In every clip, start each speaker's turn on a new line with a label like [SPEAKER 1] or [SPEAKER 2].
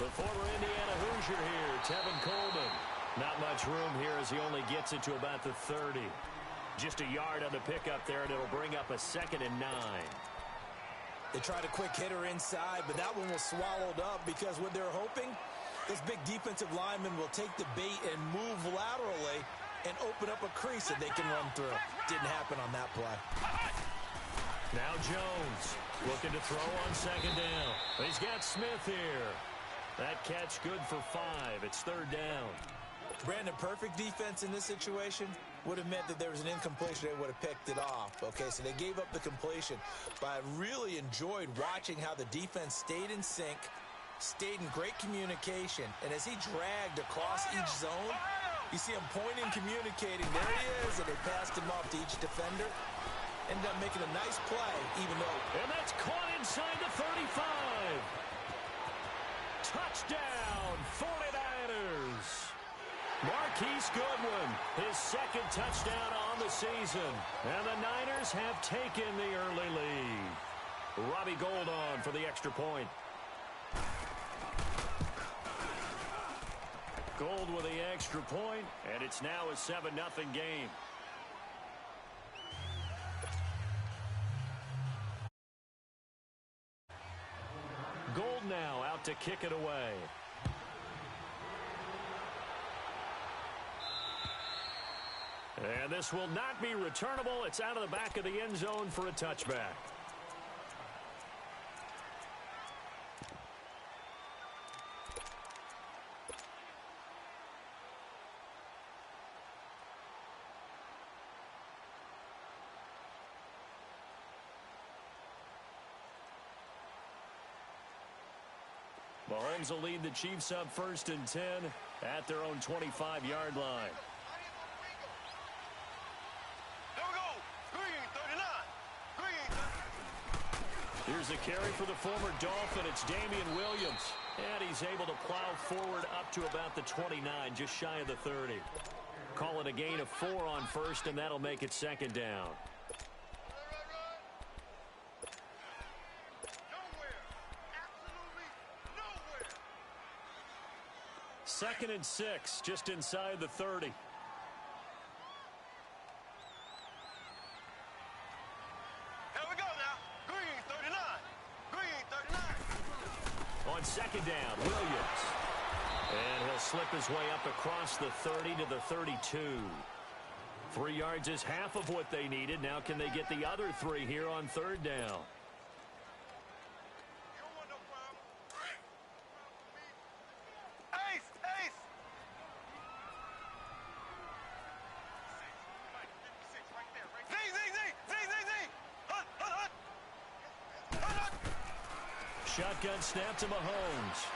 [SPEAKER 1] The former Indiana Hoosier here, Tevin Coleman. Not much room here as he only gets it to about the 30. Just a yard on the pickup there, and it'll bring up a 2nd and 9.
[SPEAKER 2] They tried a quick hitter inside, but that one was swallowed up because what they're hoping, this big defensive lineman will take the bait and move laterally and open up a crease that they can run through. Didn't happen on that play.
[SPEAKER 1] Now Jones looking to throw on 2nd down. He's got Smith here. That catch good for 5. It's 3rd down.
[SPEAKER 2] Brandon, perfect defense in this situation would have meant that there was an incompletion. They would have picked it off. Okay, so they gave up the completion. But I really enjoyed watching how the defense stayed in sync, stayed in great communication. And as he dragged across each zone, you see him pointing, communicating. There he is, and they passed him off to each defender. Ended up making a nice play, even though...
[SPEAKER 1] And that's caught inside the 35. Touchdown, 49ers. Marquise Goodwin, his 2nd touchdown on the season. And the Niners have taken the early lead. Robbie Gould on for the extra point. Gould with the extra point, and it's now a 7-0 game. Gould now out to kick it away. And this will not be returnable. It's out of the back of the end zone for a touchback. Mahomes will lead the Chiefs up 1st and 10 at their own 25-yard line. Here's a carry for the former Dolphin. It's Damian Williams. And he's able to plow forward up to about the 29, just shy of the 30. Call it a gain of 4 on 1st, and that'll make it 2nd down. 2nd and 6, just inside the 30.
[SPEAKER 3] Here we go now. Green 39. Green 39.
[SPEAKER 1] On 2nd down, Williams. And he'll slip his way up across the 30 to the 32. 3 yards is half of what they needed. Now can they get the other 3 here on 3rd down? Shotgun snap to Mahomes.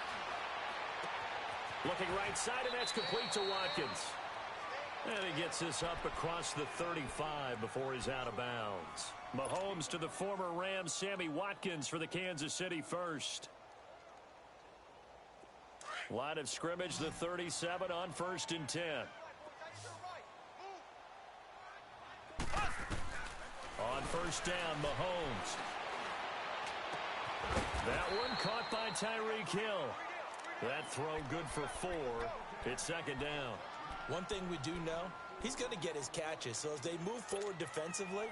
[SPEAKER 1] Looking right side, and that's complete to Watkins. And he gets this up across the 35 before he's out of bounds. Mahomes to the former Rams, Sammy Watkins for the Kansas City first. Line of scrimmage, the 37 on 1st and 10. On 1st down, Mahomes. That one caught by Tyreek Hill. That throw good for 4. It's 2nd down.
[SPEAKER 2] One thing we do know, he's going to get his catches. So as they move forward defensively,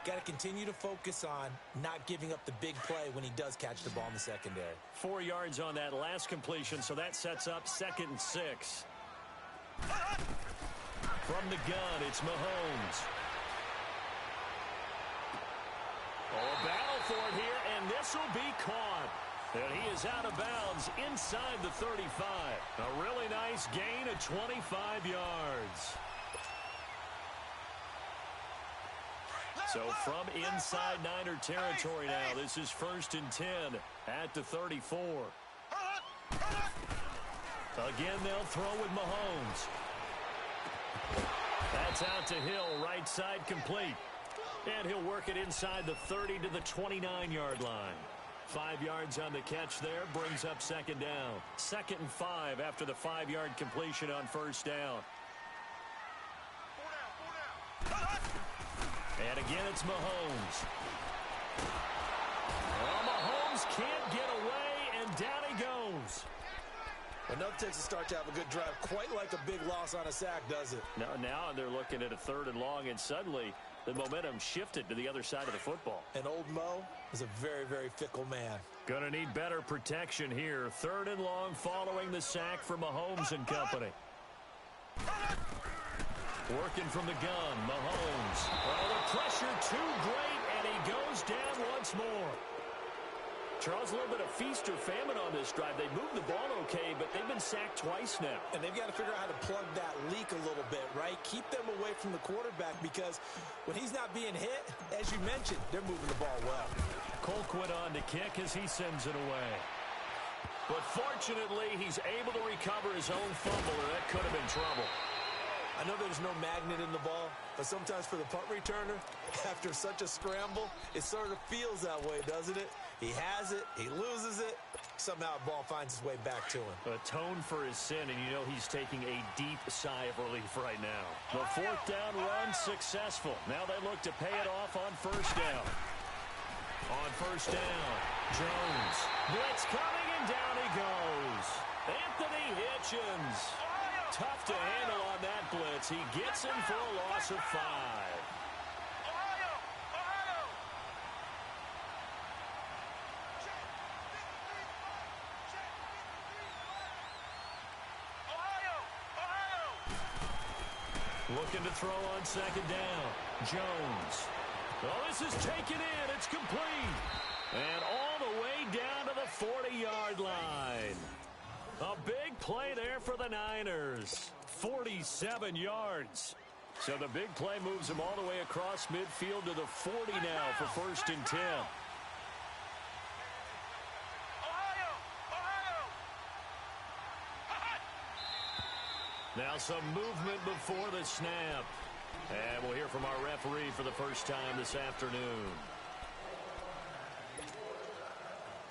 [SPEAKER 2] got to continue to focus on not giving up the big play when he does catch the ball in the secondary.
[SPEAKER 1] 4 yards on that last completion, so that sets up 2nd and 6. From the gun, it's Mahomes. Oh, a battle for it here, and this will be caught. And he is out of bounds inside the 35. A really nice gain of 25 yards. So from inside Niner territory now, this is 1st and 10 at the 34. Again, they'll throw with Mahomes. That's out to Hill, right side complete. And he'll work it inside the 30 to the 29-yard line. 5 yards on the catch there, brings up 2nd down. 2nd and 5 after the 5-yard completion on 1st down. And again, it's Mahomes. Well, Mahomes can't get away, and down he goes.
[SPEAKER 2] Enough takes a start to have a good drive. Quite like a big loss on a sack, does it?
[SPEAKER 1] Now they're looking at a 3rd and long, and suddenly the momentum shifted to the other side of the football.
[SPEAKER 2] And old Mo is a very, very fickle man.
[SPEAKER 1] Gonna need better protection here. 3rd and long following the sack from Mahomes and company. Working from the gun, Mahomes. Oh, the pressure too great, and he goes down once more. Charles, a little bit of feast or famine on this drive. They moved the ball okay, but they've been sacked twice now.
[SPEAKER 2] And they've got to figure out how to plug that leak a little bit, right? Keep them away from the quarterback because when he's not being hit, as you mentioned, they're moving the ball well.
[SPEAKER 1] Colquitt on to kick as he sends it away. But fortunately, he's able to recover his own fumble, or that could have been trouble.
[SPEAKER 2] I know there's no magnet in the ball, but sometimes for the punt returner, after such a scramble, it sort of feels that way, doesn't it? He has it, he loses it, somehow the ball finds its way back to him.
[SPEAKER 1] Atone for his sin, and you know he's taking a deep sigh of relief right now. The 4th down run successful. Now they look to pay it off on 1st down. On 1st down, Jones. Blitz coming, and down he goes. Anthony Hitchens. Tough to handle on that blitz. He gets him for a loss of 5. Looking to throw on 2nd down. Jones. Oh, this is taken in. It's complete. And all the way down to the 40-yard line. A big play there for the Niners. 47 yards. So the big play moves him all the way across midfield to the 40 now for 1st and 10. Now some movement before the snap. And we'll hear from our referee for the first time this afternoon.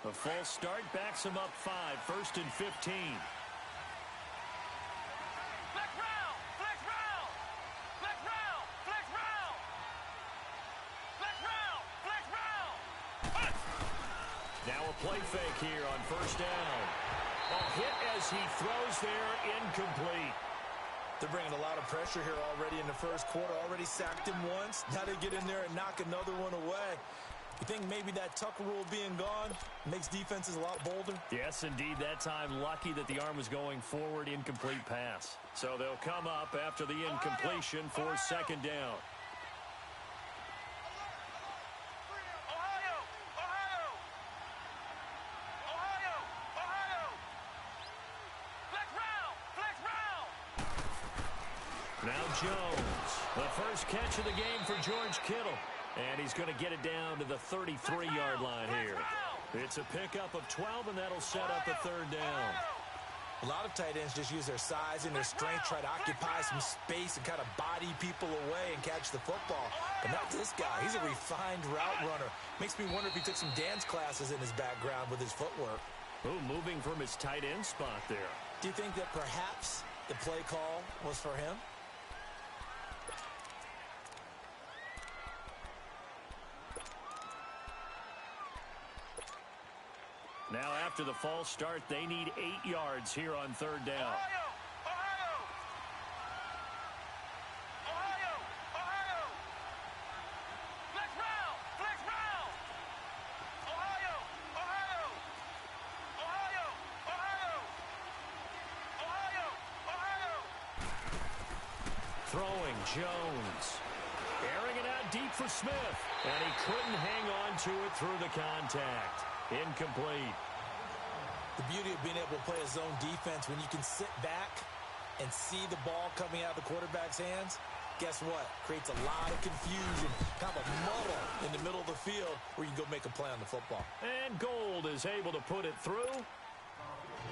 [SPEAKER 1] A false start backs him up 5, 1st and 15. Now a play fake here on 1st down. A hit as he throws there, incomplete.
[SPEAKER 2] They're bringing a lot of pressure here already in the 1st quarter. Already sacked him once. Now they get in there and knock another one away. You think maybe that Tucker rule being gone makes defenses a lot bolder?
[SPEAKER 1] Yes, indeed. That time, lucky that the arm was going forward, incomplete pass. So they'll come up after the incompletion for 2nd down. Now Jones, the first catch of the game for George Kittle. And he's going to get it down to the 33-yard line here. It's a pickup of 12, and that'll set up a 3rd down.
[SPEAKER 2] A lot of tight ends just use their size and their strength, try to occupy some space and kind of body people away and catch the football. But not this guy. He's a refined route runner. Makes me wonder if he took some dance classes in his background with his footwork.
[SPEAKER 1] Ooh, moving from his tight end spot there.
[SPEAKER 2] Do you think that perhaps the play call was for him?
[SPEAKER 1] Now after the false start, they need 8 yards here on 3rd down. Throwing Jones. Airing it out deep for Smith. And he couldn't hang on to it through the contact. Incomplete.
[SPEAKER 2] The beauty of being able to play a zone defense when you can sit back and see the ball coming out of the quarterback's hands, guess what? Creates a lot of confusion, kind of a muddle in the middle of the field where you can go make a play on the football.
[SPEAKER 1] And Gold is able to put it through.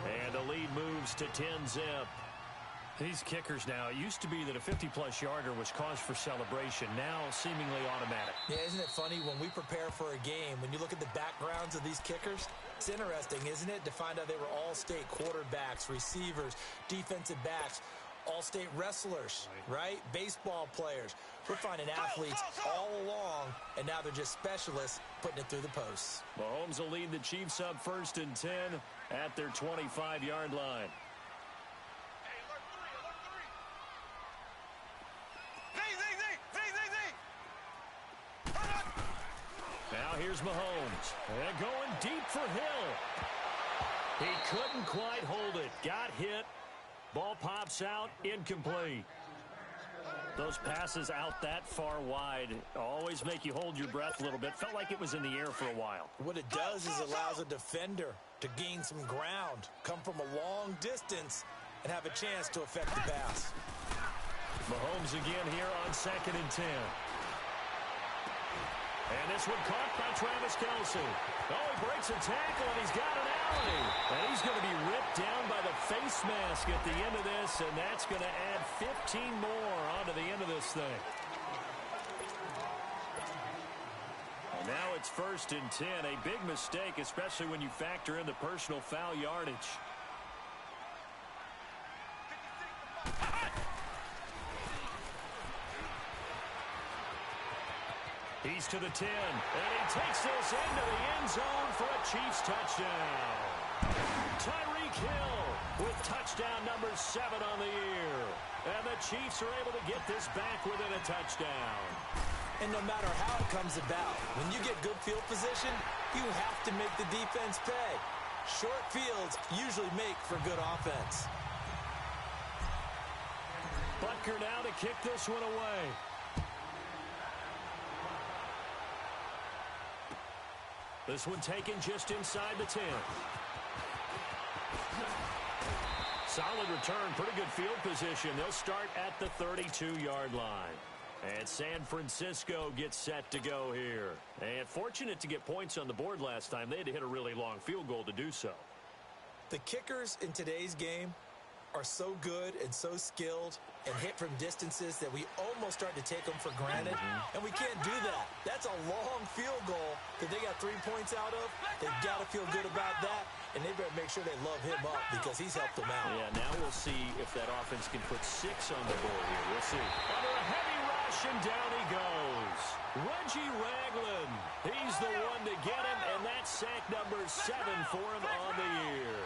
[SPEAKER 1] And the lead moves to 10-zip. These kickers now, it used to be that a 50-plus yarder was cause for celebration. Now, seemingly automatic.
[SPEAKER 2] Yeah, isn't it funny when we prepare for a game, when you look at the backgrounds of these kickers, it's interesting, isn't it, to find out they were all-state quarterbacks, receivers, defensive backs, all-state wrestlers, right? Baseball players. We're finding athletes all along, and now they're just specialists putting it through the posts.
[SPEAKER 1] Mahomes will lead the Chiefs up 1st and 10 at their 25-yard line. here's Mahomes. And going deep for Hill. He couldn't quite hold it. Got hit. Ball pops out. Incomplete. Those passes out that far wide always make you hold your breath a little bit. Felt like it was in the air for a while.
[SPEAKER 2] What it does is allows a defender to gain some ground, come from a long distance, and have a chance to affect the pass.
[SPEAKER 1] Mahomes again here on 2nd and 10. And this one caught by Travis Kelce. Oh, he breaks a tackle, and he's got an alley. And he's going to be ripped down by the face mask at the end of this, and that's going to add 15 more onto the end of this thing. And now it's 1st and 10. A big mistake, especially when you factor in the personal foul yardage. He's to the 10, and he takes this into the end zone for a Chiefs touchdown. Tyreek Hill with touchdown number 7 on the year. And the Chiefs are able to get this back within a touchdown.
[SPEAKER 2] And no matter how it comes about, when you get good field position, you have to make the defense pay. Short fields usually make for good offense.
[SPEAKER 1] Butker now to kick this one away. This one taken just inside the 10. Solid return, pretty good field position. They'll start at the 32-yard line. And San Francisco gets set to go here. And fortunate to get points on the board last time. They had to hit a really long field goal to do so.
[SPEAKER 2] The kickers in today's game are so good and so skilled and hit from distances that we almost start to take them for granted, and we can't do that. That's a long field goal that they got 3 points out of. They've got to feel good about that, and they better make sure they love him up because he's helped them out.
[SPEAKER 1] Yeah, now we'll see if that offense can put 6 on the board here. We'll see. Under a heavy rush, and down he goes. Reggie Ragland. He's the one to get him, and that's sack number 7 for him on the year.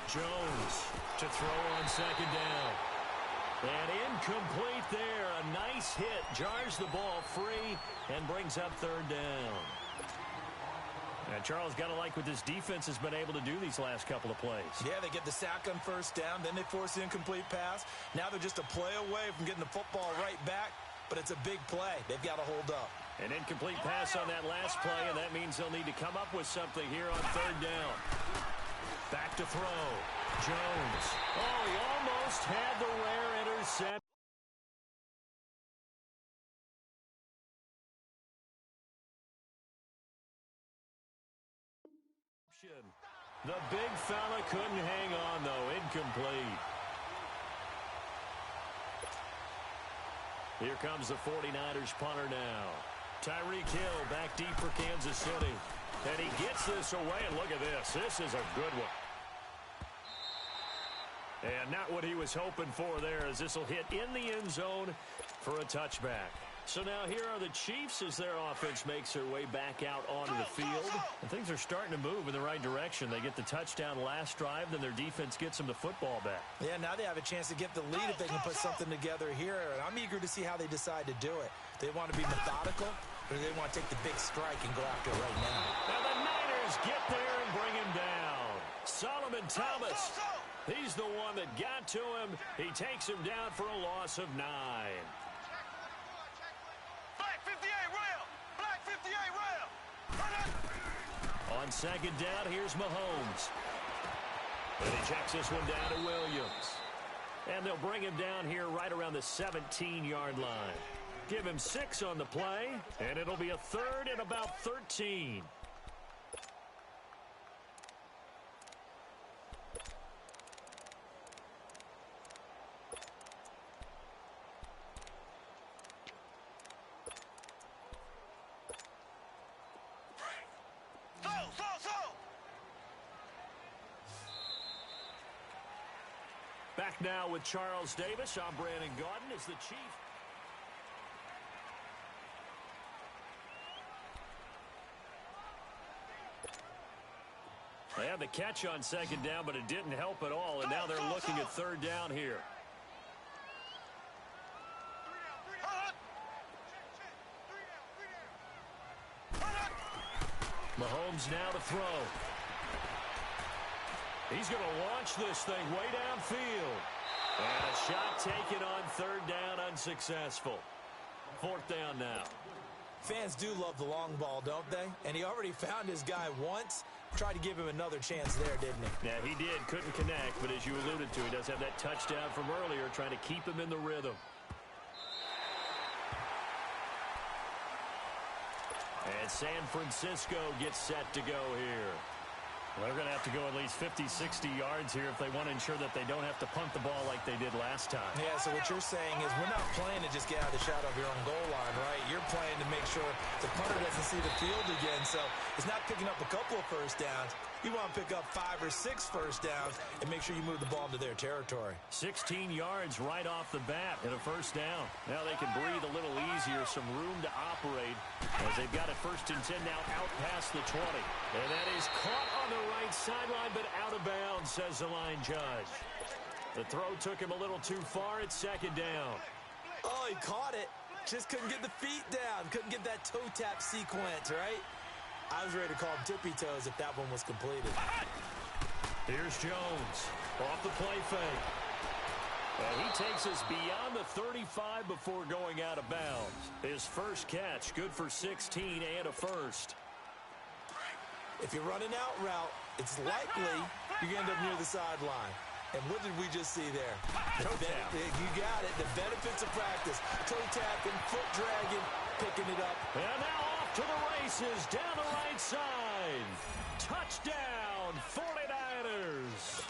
[SPEAKER 1] Jones to throw on 2nd down. And incomplete there. A nice hit. Jars the ball free and brings up 3rd down. And Charles, got to like what this defense has been able to do these last couple of plays.
[SPEAKER 2] Yeah, they get the sack on 1st down. Then they force the incomplete pass. Now they're just a play away from getting the football right back. But it's a big play. They've got to hold up.
[SPEAKER 1] An incomplete pass on that last play, and that means they'll need to come up with something here on 3rd down. Back to throw. Jones. Oh, he almost had the rare interception. The big fella couldn't hang on, though. Incomplete. Here comes the 49ers punter now. Tyreek Hill back deep for Kansas City. And he gets this away, and look at this. This is a good one. And not what he was hoping for there, as this will hit in the end zone for a touchback. So now here are the Chiefs as their offense makes their way back out onto the field. And things are starting to move in the right direction. They get the touchdown last drive, then their defense gets them the football back.
[SPEAKER 2] Yeah, now they have a chance to get the lead if they can put something together here. And I'm eager to see how they decide to do it. They want to be methodical, or they want to take the big strike and go after it right now.
[SPEAKER 1] Now the Niners get there and bring him down. Solomon Thomas, he's the one that got to him. He takes him down for a loss of 9. On 2nd down, here's Mahomes. And he checks this one down to Williams. And they'll bring him down here right around the 17-yard line. Give him 6 on the play, and it'll be a 3rd and about 13. Back now with Charles Davis. I'm Brandon Gaudin as the Chief. They had the catch on second down, but it didn't help at all, and now they're looking at third down here. Mahomes now to throw. He's going to launch this thing way downfield. And a shot taken on third down, unsuccessful. Fourth down now.
[SPEAKER 2] Fans do love the long ball, don't they? And he already found his guy once. Tried to give him another chance there, didn't he?
[SPEAKER 1] Yeah, he did. Couldn't connect, but as you alluded to, he does have that touchdown from earlier, trying to keep him in the rhythm. And San Francisco gets set to go here. Well, they're going to have to go at least 50, 60 yards here if they want to ensure that they don't have to punt the ball like they did last time.
[SPEAKER 2] Yeah, so what you're saying is we're not playing to just get out of the shadow of your own goal line, right? You're playing to make sure the punter doesn't see the field again. So it's not picking up a couple of first downs. You want to pick up 5 or 6 first downs and make sure you move the ball into their territory.
[SPEAKER 1] 16 yards right off the bat and a first down. Now they can breathe a little easier, some room to operate as they've got it first and 10 now out past the 20. And that is caught on the right sideline, but out of bounds, says the line judge. The throw took him a little too far. It's second down.
[SPEAKER 2] Oh, he caught it. Just couldn't get the feet down. Couldn't get that toe tap sequence, right? I was ready to call him tippy toes if that one was completed.
[SPEAKER 1] Here's Jones off the play fake. And he takes us beyond the 35 before going out of bounds. His first catch, good for 16 and a first.
[SPEAKER 2] If you're running out route, it's likely you're going to end up near the sideline. And what did we just see there?
[SPEAKER 1] Toe tap.
[SPEAKER 2] You got it. The benefits of practice. Toe tapping, foot dragging, picking it up.
[SPEAKER 1] And now off to the races down the right side. Touchdown, 49ers.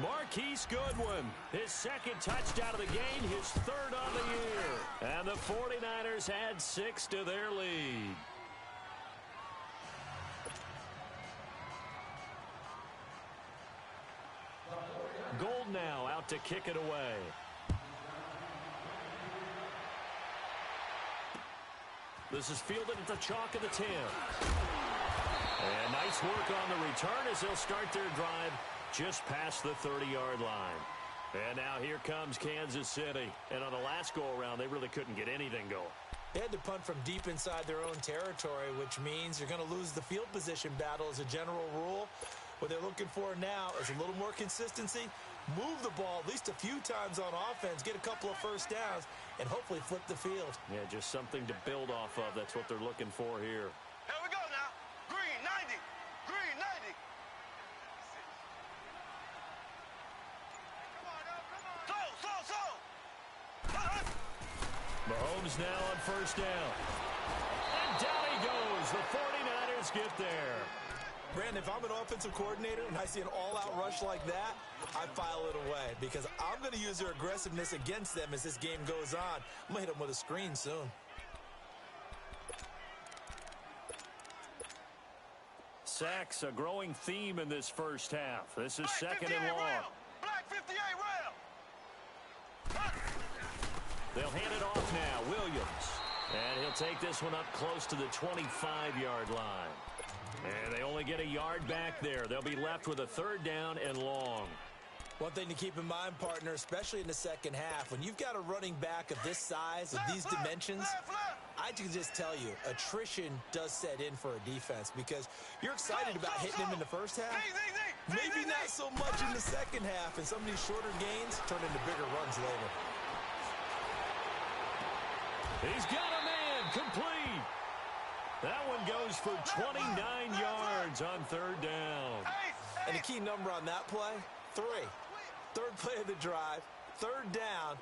[SPEAKER 1] Marquise Goodwin, his second touchdown of the game, his third on the year. And the 49ers add 6 to their lead. Gold now out to kick it away. This is fielded at the chalk of the 10. And nice work on the return as they'll start their drive just past the 30-yard line. And now here comes Kansas City. And on the last go-around, they really couldn't get anything going.
[SPEAKER 2] They had to punt from deep inside their own territory, which means you're going to lose the field position battle as a general rule. What they're looking for now is a little more consistency, move the ball at least a few times on offense, get a couple of first downs, and hopefully flip the field.
[SPEAKER 1] Yeah, just something to build off of. That's what they're looking for here.
[SPEAKER 3] Here we go now. Green 90. Green 90. Come on now, come on. So.
[SPEAKER 1] Mahomes now on first down. And down he goes. The 49ers get there.
[SPEAKER 2] Brandon, if I'm an offensive coordinator and I see an all-out rush like that, I file it away because I'm going to use their aggressiveness against them as this game goes on. I'm going to hit them with a screen soon.
[SPEAKER 1] Sacks, a growing theme in this first half. This is second and long.
[SPEAKER 3] Black 58 rail.
[SPEAKER 1] They'll hand it off now. Williams. And he'll take this one up close to the 25-yard line. And they only get a yard back there. They'll be left with a third down and long.
[SPEAKER 2] One thing to keep in mind, partner, especially in the second half, when you've got a running back of this size, of these dimensions, I can just tell you, attrition does set in for a defense because you're excited about hitting him in the first half. Maybe not so much in the second half, and some of these shorter gains turn into bigger runs later.
[SPEAKER 1] He's got a man complete. That one goes for 29 yards on third down.
[SPEAKER 2] And the key number on that play, 3. Third play of the drive, third down,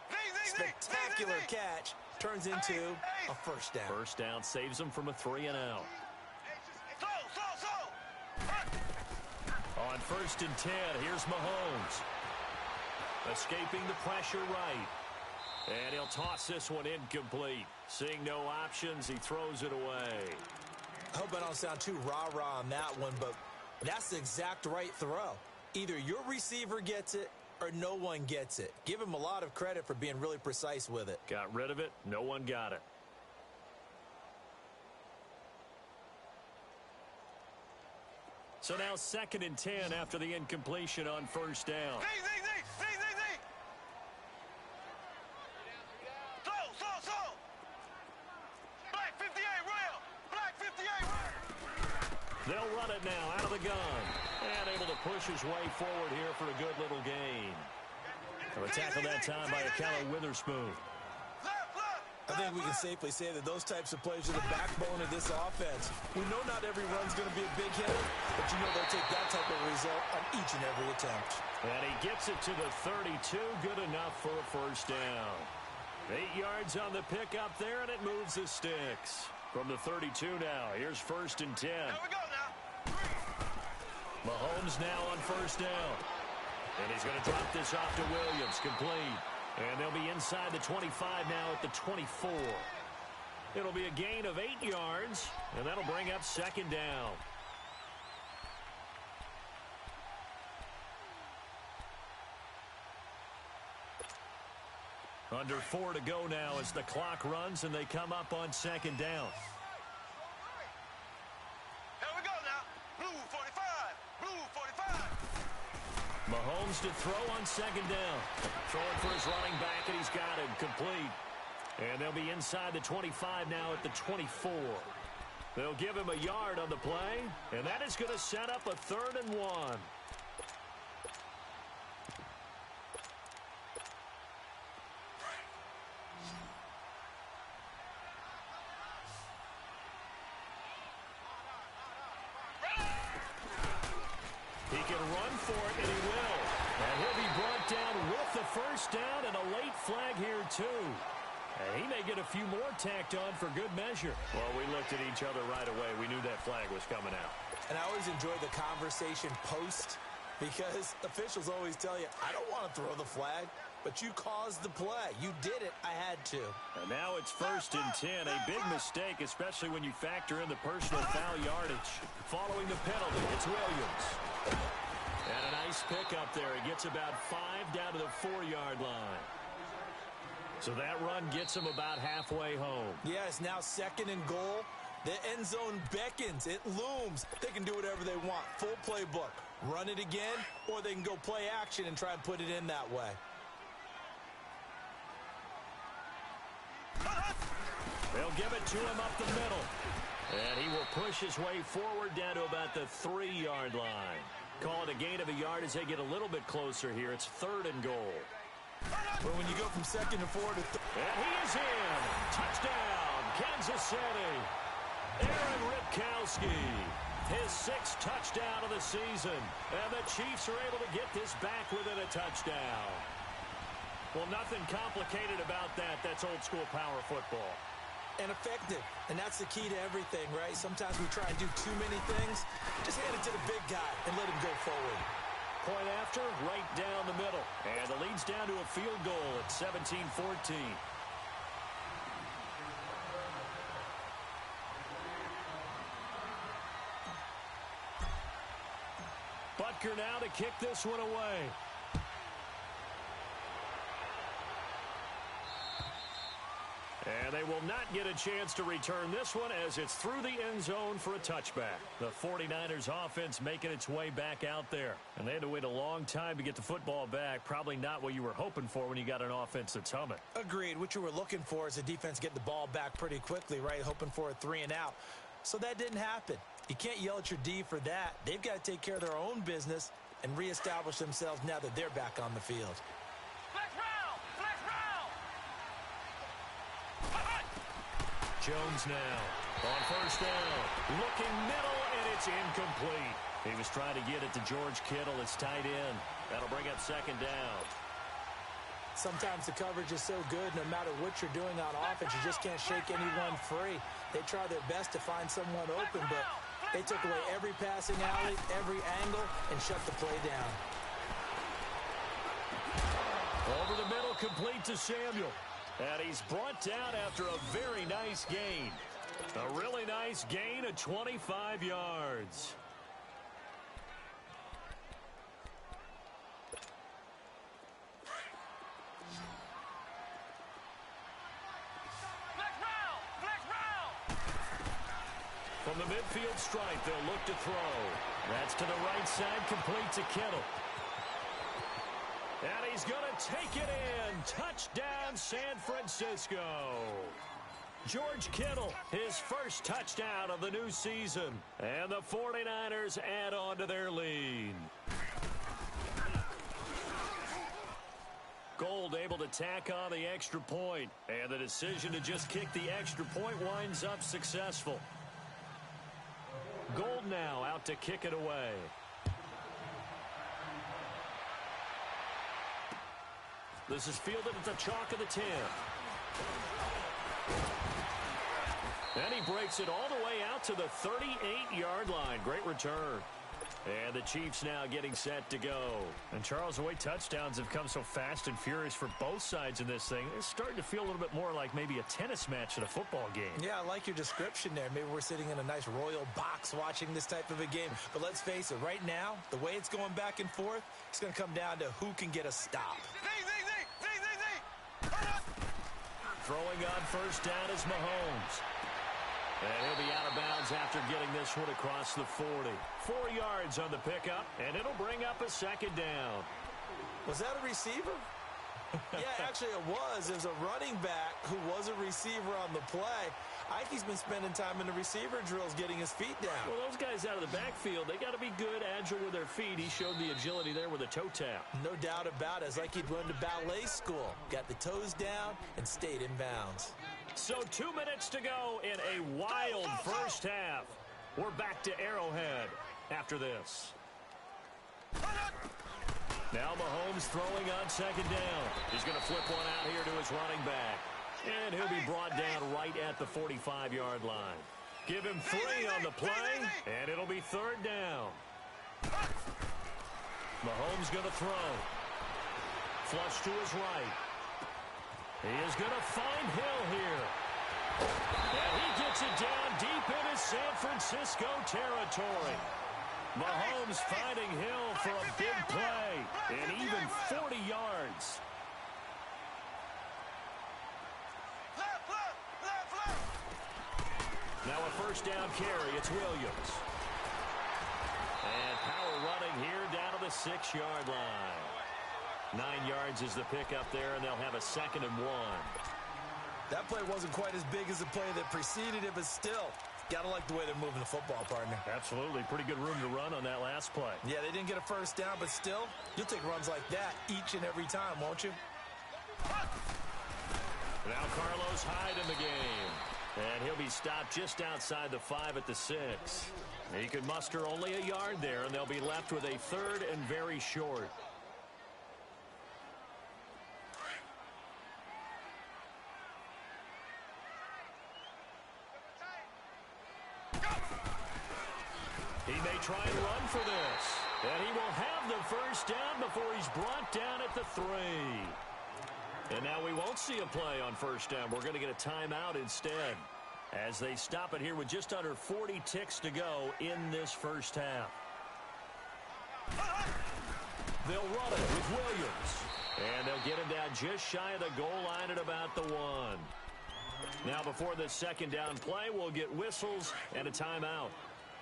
[SPEAKER 2] spectacular catch, turns into a first down.
[SPEAKER 1] First down saves them from a 3 and out. On first and 10, here's Mahomes. Escaping the pressure right. And he'll toss this one incomplete. Seeing no options, he throws it away.
[SPEAKER 2] I hope I don't sound too rah-rah on that one, but that's the exact right throw. Either your receiver gets it or no one gets it. Give him a lot of credit for being really precise with it.
[SPEAKER 1] Got rid of it. No one got it. So now 2nd and 10 after the incompletion on first down.
[SPEAKER 3] Z. Slow. Black 58, real. Black 58, real.
[SPEAKER 1] They'll run it now out of the gun. And able to push his way forward here for a good little gain. A tackle that time by Akella Witherspoon.
[SPEAKER 2] I think we can safely say that those types of plays are the backbone of this offense. We know not every run's going to be a big hitter, but you know they'll take that type of result on each and every attempt.
[SPEAKER 1] And he gets it to the 32. Good enough for a first down. 8 yards on the pickup there, and it moves the sticks. From the 32 now, here's 1st and 10.
[SPEAKER 3] Here we go now.
[SPEAKER 1] Mahomes now on first down. And he's going to drop this off to Williams, complete. And they'll be inside the 25 now at the 24. It'll be a gain of 8 yards, and that'll bring up 2nd down. Under 4 to go now as the clock runs and they come up on 2nd down.
[SPEAKER 3] Here we go now. Blue 45. Blue 45.
[SPEAKER 1] Mahomes to throw on 2nd down. Throwing for his running back, and he's got him complete. And they'll be inside the 25 now at the 24. They'll give him a yard on the play, and that is going to set up a 3rd and 1. He can run for it, and he will. And he'll be brought down with the first down and a late flag here, too. And he may get a few more tacked on for good measure. Well, we looked at each other right away. We knew that flag was coming out.
[SPEAKER 2] And I always enjoy the conversation post because officials always tell you, I don't want to throw the flag, but you caused the play. You did it. I had to.
[SPEAKER 1] And now it's 1st and 10. A big mistake, especially when you factor in the personal foul yardage. Following the penalty, it's Williams. And a nice pickup there. He gets about 5 down to the 4-yard line. So that run gets him about halfway home.
[SPEAKER 2] Yeah, it's now 2nd and goal. The end zone beckons. It looms. They can do whatever they want. Full playbook. Run it again, or they can go play action and try and put it in that way.
[SPEAKER 1] They'll give it to him up the middle. And he will push his way forward down to about the 3-yard line. Call it a gain of a yard as they get a little bit closer here. It's 3rd and goal.
[SPEAKER 2] But when you go from 2nd and 4 to
[SPEAKER 1] and he is in. Touchdown, Kansas City. Aaron Ripkowski, his 6th touchdown of the season. And the Chiefs are able to get this back within a touchdown. Well, nothing complicated about that. That's old school power football.
[SPEAKER 2] and effective. And that's the key to everything, right? Sometimes we try and do too many things. Just hand it to the big guy and let him go forward.
[SPEAKER 1] Point after, right down the middle. And the lead's down to a field goal at 17-14. Butker now to kick this one away. And they will not get a chance to return this one as it's through the end zone for a touchback. The 49ers offense making its way back out there. And they had to wait a long time to get the football back. Probably not what you were hoping for when you got an offense that's humming.
[SPEAKER 2] Agreed. What you were looking for is a defense getting the ball back pretty quickly, right? Hoping for a 3 and out. So that didn't happen. You can't yell at your D for that. They've got to take care of their own business and reestablish themselves now that they're back on the field.
[SPEAKER 3] Flex round! Flex round!
[SPEAKER 1] Jones now on first down. Looking middle, and it's incomplete. He was trying to get it to George Kittle. It's tight end. That'll bring up second down.
[SPEAKER 2] Sometimes the coverage is so good, no matter what you're doing on offense, you just can't shake anyone free. They try their best to find someone open, but they took away every passing alley, every angle, and shut the play down.
[SPEAKER 1] Over the middle, complete to Samuel. And he's brought down after a very nice gain. A really nice gain of 25 yards. From the midfield stripe, they'll look to throw. That's to the right side, complete to Kittle. And he's going to take it in. Touchdown, San Francisco. George Kittle, his first touchdown of the new season. And the 49ers add on to their lead. Gold able to tack on the extra point. And the decision to just kick the extra point winds up successful. Gold now out to kick it away. This is fielded at the chalk of the 10. And he breaks it all the way out to the 38-yard line. Great return. And the Chiefs now getting set to go.
[SPEAKER 4] And Charles, the way touchdowns have come so fast and furious for both sides in this thing, it's starting to feel a little bit more like maybe a tennis match at a football game.
[SPEAKER 2] Yeah, I like your description there. Maybe we're sitting in a nice royal box watching this type of a game. But let's face it, right now, the way it's going back and forth, it's going to come down to who can get a stop.
[SPEAKER 1] Throwing on first down is Mahomes. And he'll be out of bounds after getting this one across the 40. 4 yards on the pickup, and it'll bring up a second down.
[SPEAKER 2] Was that a receiver? Yeah, actually it was. There's a running back who was a receiver on the play. Ikey's been spending time in the receiver drills getting his feet down.
[SPEAKER 1] Well, those guys out of the backfield, they got to be good, agile with their feet. He showed the agility there with a toe tap.
[SPEAKER 2] No doubt about it. It's like he'd run to ballet school. Got the toes down and stayed in bounds.
[SPEAKER 1] So 2 minutes to go in a wild first half. We're back to Arrowhead after this. Now Mahomes throwing on second down. He's going to flip one out here to his running back. And he'll be brought down right at the 45-yard line. Give him 3 on the play, and it'll be third down. Mahomes going to throw. Flush to his right. He is going to find Hill here. And he gets it down deep into San Francisco territory. Mahomes finding Hill for a big play, and even 40 yards. Now a first down carry. It's Williams. And power running here down to the 6-yard line. 9 yards is the pickup there, and they'll have a 2nd and 1.
[SPEAKER 2] That play wasn't quite as big as the play that preceded it, but still, gotta like the way they're moving the football, partner.
[SPEAKER 4] Absolutely. Pretty good room to run on that last play.
[SPEAKER 2] Yeah, they didn't get a first down, but still, you'll take runs like that each and every time, won't you?
[SPEAKER 1] Now Carlos Hyde in the game. And he'll be stopped just outside the 5 at the 6. He could muster only a yard there, and they'll be left with a 3rd and very short. He may try and run for this. And he will have the first down before he's brought down at the 3. And now we won't see a play on first down. We're going to get a timeout instead as they stop it here with just under 40 ticks to go in this first half. They'll run it with Williams. And they'll get him down just shy of the goal line at about the 1. Now before this second down play, we'll get whistles and a timeout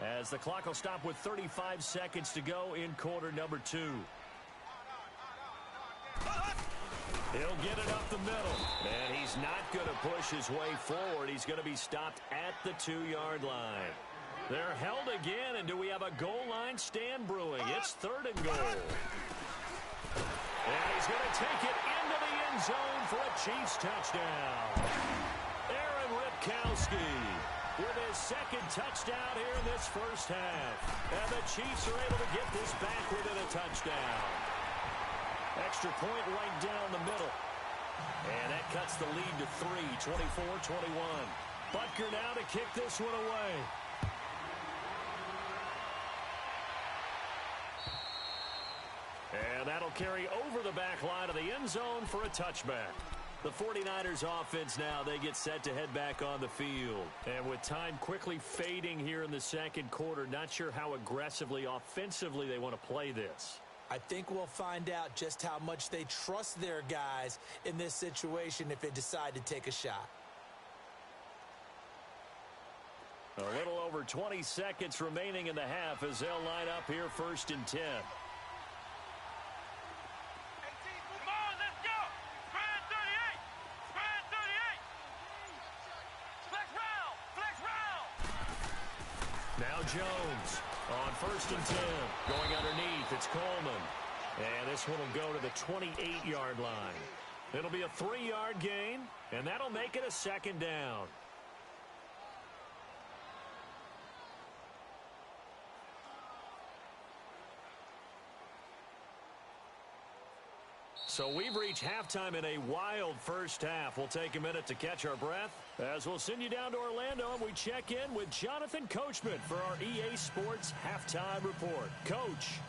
[SPEAKER 1] as the clock will stop with 35 seconds to go in quarter number 2. He'll get it up the middle, and he's not going to push his way forward. He's going to be stopped at the 2-yard line. They're held again, and do we have a goal line stand brewing? It's 3rd and goal. And he's going to take it into the end zone for a Chiefs touchdown. Aaron Ripkowski with his 2nd touchdown here in this first half. And the Chiefs are able to get this back within a touchdown. Extra point right down the middle. And that cuts the lead to 3, 24-21. Butker now to kick this one away. And that'll carry over the back line of the end zone for a touchback. The 49ers offense now, they get set to head back on the field. And with time quickly fading here in the second quarter, not sure how aggressively, offensively they want to play this.
[SPEAKER 2] I think we'll find out just how much they trust their guys in this situation if they decide to take a shot.
[SPEAKER 1] A little over 20 seconds remaining in the half as they'll line up here 1st and 10.
[SPEAKER 3] Come on, let's go. Spread 38. Spread 38. Flex round. Flex round.
[SPEAKER 1] Now Jones on 1st and 10. Going underneath, it's Coleman. And this one will go to the 28-yard line. It'll be a 3-yard gain, and that'll make it a 2nd down. So we've reached halftime in a wild first half. We'll take a minute to catch our breath as we'll send you down to Orlando and we check in with Jonathan Coachman for our EA Sports Halftime Report. Coach.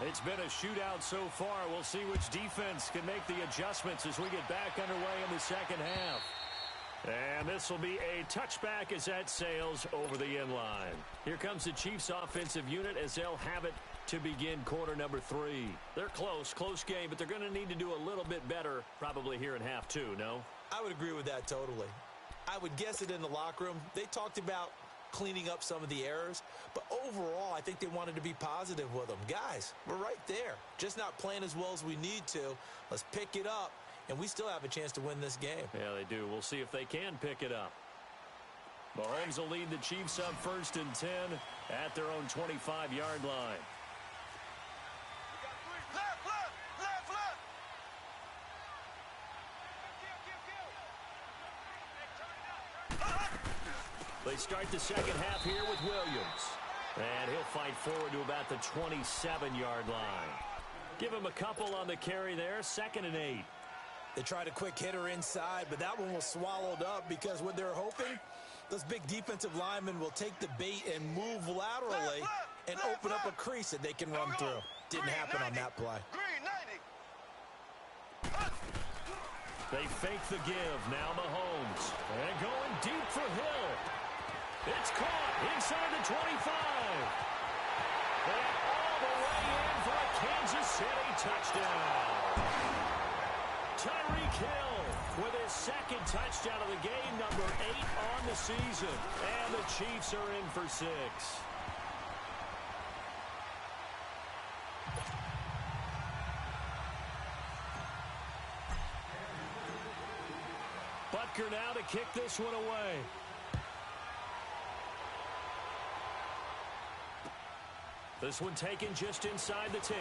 [SPEAKER 1] It's been a shootout so far. We'll see which defense can make the adjustments as we get back underway in the second half. And this will be a touchback as that sails over the end line. Here comes the Chiefs offensive unit as they'll have it to begin quarter number 3. They're close game, but they're going to need to do a little bit better probably here in half 2, no?
[SPEAKER 2] I would agree with that totally. I would guess it in the locker room. They talked about cleaning up some of the errors, but overall I think they wanted to be positive with them. Guys, we're right there, just not playing as well as we need to. Let's pick it up, and we still have a chance to win this game.
[SPEAKER 1] Yeah, they do. We'll see if they can pick it up. Mahomes will lead the Chiefs up 1st and 10 at their own 25-yard line.
[SPEAKER 3] Left, left, left, left.
[SPEAKER 1] They start the second half here with Williams. And he'll fight forward to about the 27-yard line. Give him a couple on the carry there, 2nd and 8.
[SPEAKER 2] They tried a quick hitter inside, but that one was swallowed up because what they're hoping, those big defensive linemen will take the bait and move laterally and open up a crease that they can run through. Didn't happen on that play.
[SPEAKER 3] Green 90.
[SPEAKER 1] They fake the give. Now Mahomes. And going deep for Hill. It's caught inside the 25. And all the way in for a Kansas City touchdown. Tyreek Hill with his 2nd touchdown of the game, number 8 on the season. And the Chiefs are in for 6. Butker now to kick this one away. This one taken just inside the 10.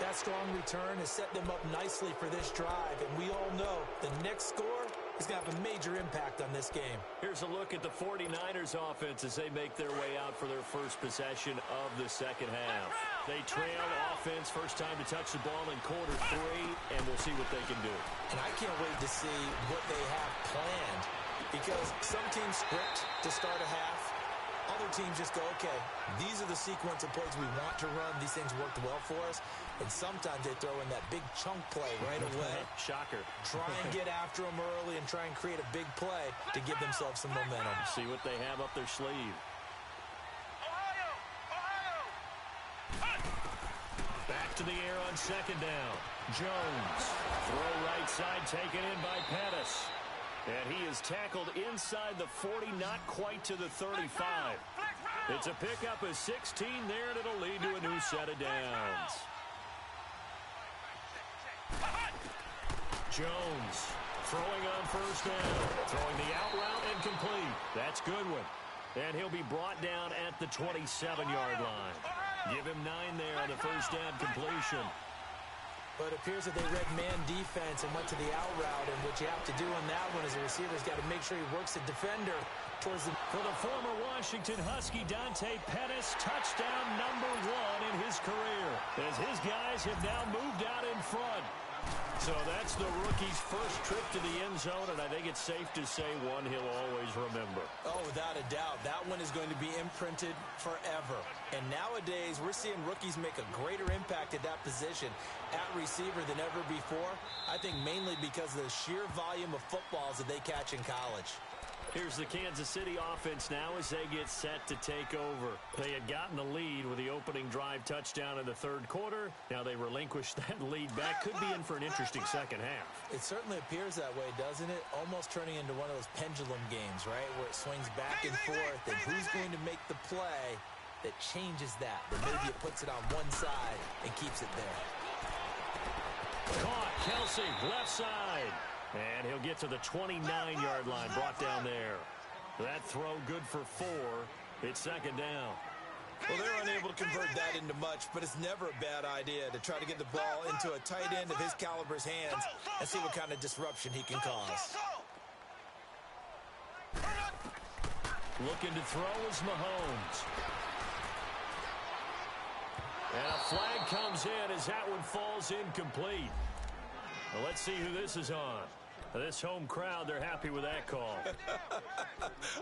[SPEAKER 2] That strong return has set them up nicely for this drive, and we all know the next score is going to have a major impact on this game.
[SPEAKER 1] Here's a look at the 49ers offense as they make their way out for their first possession of the second half. They trail offense, first time to touch the ball in quarter 3, and we'll see what they can do.
[SPEAKER 2] And I can't wait to see what they have planned, because some teams script to start a half. Other teams just go, okay, these are the sequence of plays we want to run. These things worked well for us. And sometimes they throw in that big chunk play right away.
[SPEAKER 1] Shocker.
[SPEAKER 2] Try and get after them early and try and create a big play to give themselves some momentum.
[SPEAKER 1] See what they have up their sleeve. Back to the air on 2nd down. Jones. Throw right side taken in by Pettis. And he is tackled inside the 40, not quite to the 35. It's a pickup of 16 there, and it'll lead to a new set of downs. Jones throwing on 1st down. Throwing the out route and complete. That's Goodwin. And he'll be brought down at the 27-yard line. Give him 9 there on the 1st down completion.
[SPEAKER 2] But it appears that they read man defense and went to the out route, and what you have to do on that one is the receiver's got to make sure he works the defender towards the...
[SPEAKER 1] For the former Washington Husky, Dante Pettis, touchdown number 1 in his career, as his guys have now moved out in front. So that's the rookie's first trip to the end zone, and I think it's safe to say one he'll always remember.
[SPEAKER 2] Oh, without a doubt. That one is going to be imprinted forever. And nowadays, we're seeing rookies make a greater impact at that position at receiver than ever before. I think mainly because of the sheer volume of footballs that they catch in college.
[SPEAKER 1] Here's the Kansas City offense now as they get set to take over. They had gotten the lead with the opening drive touchdown in the third quarter. Now they relinquished that lead back. Could be in for an interesting second half.
[SPEAKER 2] It certainly appears that way, doesn't it? Almost turning into one of those pendulum games, right? Where it swings back and forth. And who's going to make the play that changes that? That maybe it puts it on one side and keeps it there.
[SPEAKER 1] Caught. Kelsey, left side. And he'll get to the 29-yard line, brought down there. That throw good for 4. It's second down.
[SPEAKER 2] Well, they're unable to convert that into much, but it's never a bad idea to try to get the ball into a tight end of his caliber's hands and see what kind of disruption he can cause.
[SPEAKER 1] Looking to throw is Mahomes. And a flag comes in as that one falls incomplete. Well, let's see who this is on. This home crowd, they're happy with that call.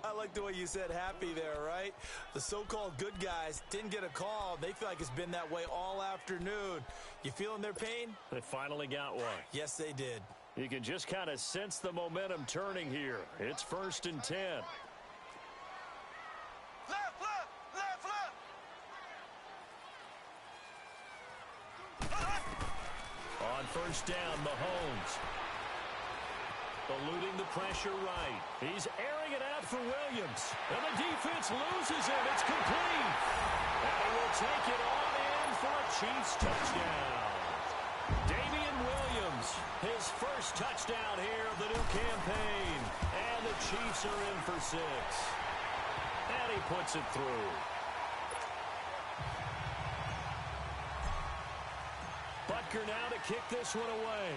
[SPEAKER 2] I like the way you said happy there, right? The so-called good guys didn't get a call. They feel like it's been that way all afternoon. You feeling their pain?
[SPEAKER 1] They finally got one.
[SPEAKER 2] Yes, they did.
[SPEAKER 1] You can just kind of sense the momentum turning here. It's 1st and 10. On first down, Mahomes. Eluding the pressure right. He's airing it out for Williams. And the defense loses it. It's complete. And he will take it on in for a Chiefs touchdown. Damian Williams, his first touchdown here of the new campaign. And the Chiefs are in for 6. And he puts it through. Butker now to kick this one away.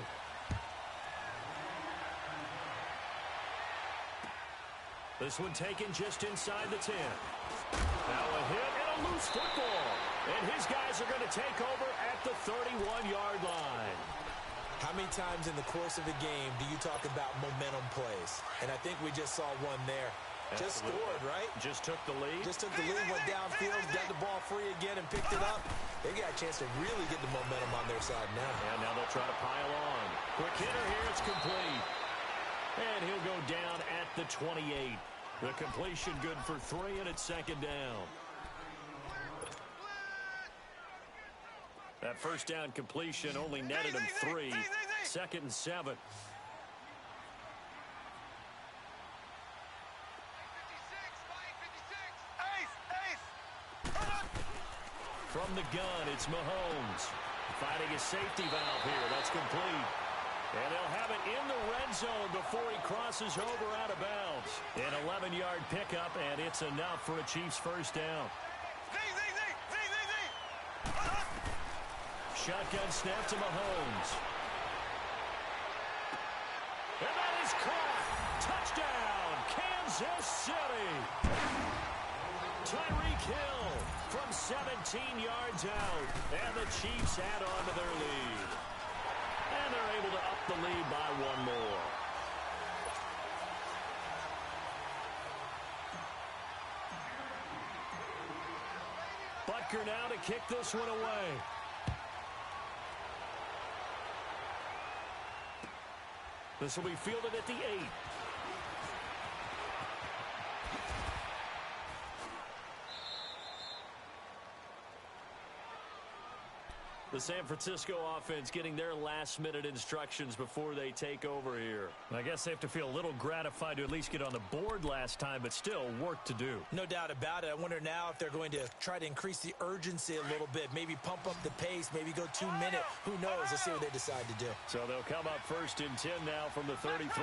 [SPEAKER 1] This one taken just inside the 10. Now a hit and a loose football. And his guys are going to take over at the 31-yard line.
[SPEAKER 2] How many times in the course of a game do you talk about momentum plays? And I think we just saw one there. Just scored, right?
[SPEAKER 1] Just took the lead.
[SPEAKER 2] Just took the lead, went downfield, got the ball free again, and picked it up. They got a chance to really get the momentum on their side now.
[SPEAKER 1] And now they'll try to pile on. Quick hitter here, it's complete. And he'll go down at the 28. The completion good for 3, and it's second down. That first down completion only netted him 3. 2nd and 7. From the gun, it's Mahomes. Finding a safety valve here. That's complete. And they'll have it in the red zone before he crosses over out of bounds. An 11-yard pickup, and it's enough for a Chiefs first down. Shotgun snap to Mahomes. And that is caught. Touchdown, Kansas City. Tyreek Hill from 17 yards out. And the Chiefs add on to their lead. And they're able to up the lead by 1 more. Butker now to kick this one away. This will be fielded at the 8. The San Francisco offense getting their last-minute instructions before they take over here. I guess they have to feel a little gratified to at least get on the board last time, but still work to do.
[SPEAKER 2] No doubt about it. I wonder now if they're going to try to increase the urgency a little bit, maybe pump up the pace, maybe go 2-minute. Who knows? Let's see what they decide to do.
[SPEAKER 1] So they'll come up 1st and 10 now from the 33.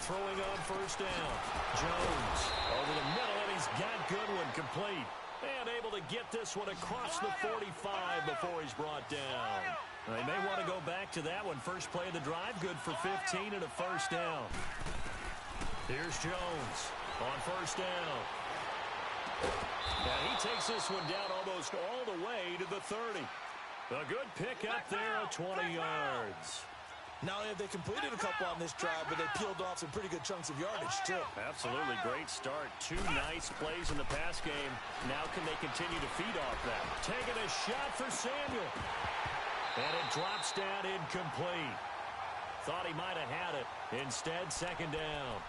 [SPEAKER 1] Throwing on first down. Jones over the middle, and he's got Goodwin complete. And able to get this one across the 45 before he's brought down. They may want to go back to that one. First play of the drive, good for 15 and a first down. Here's Jones on first down. And he takes this one down almost all the way to the 30. A good pick up there of 20 yards.
[SPEAKER 2] Not only have they completed a couple on this drive, but they peeled off some pretty good chunks of yardage, too.
[SPEAKER 1] Absolutely great start. 2 nice plays in the pass game. Now can they continue to feed off that? Taking a shot for Samuel. And it drops down incomplete. Thought he might have had it. Instead, second down.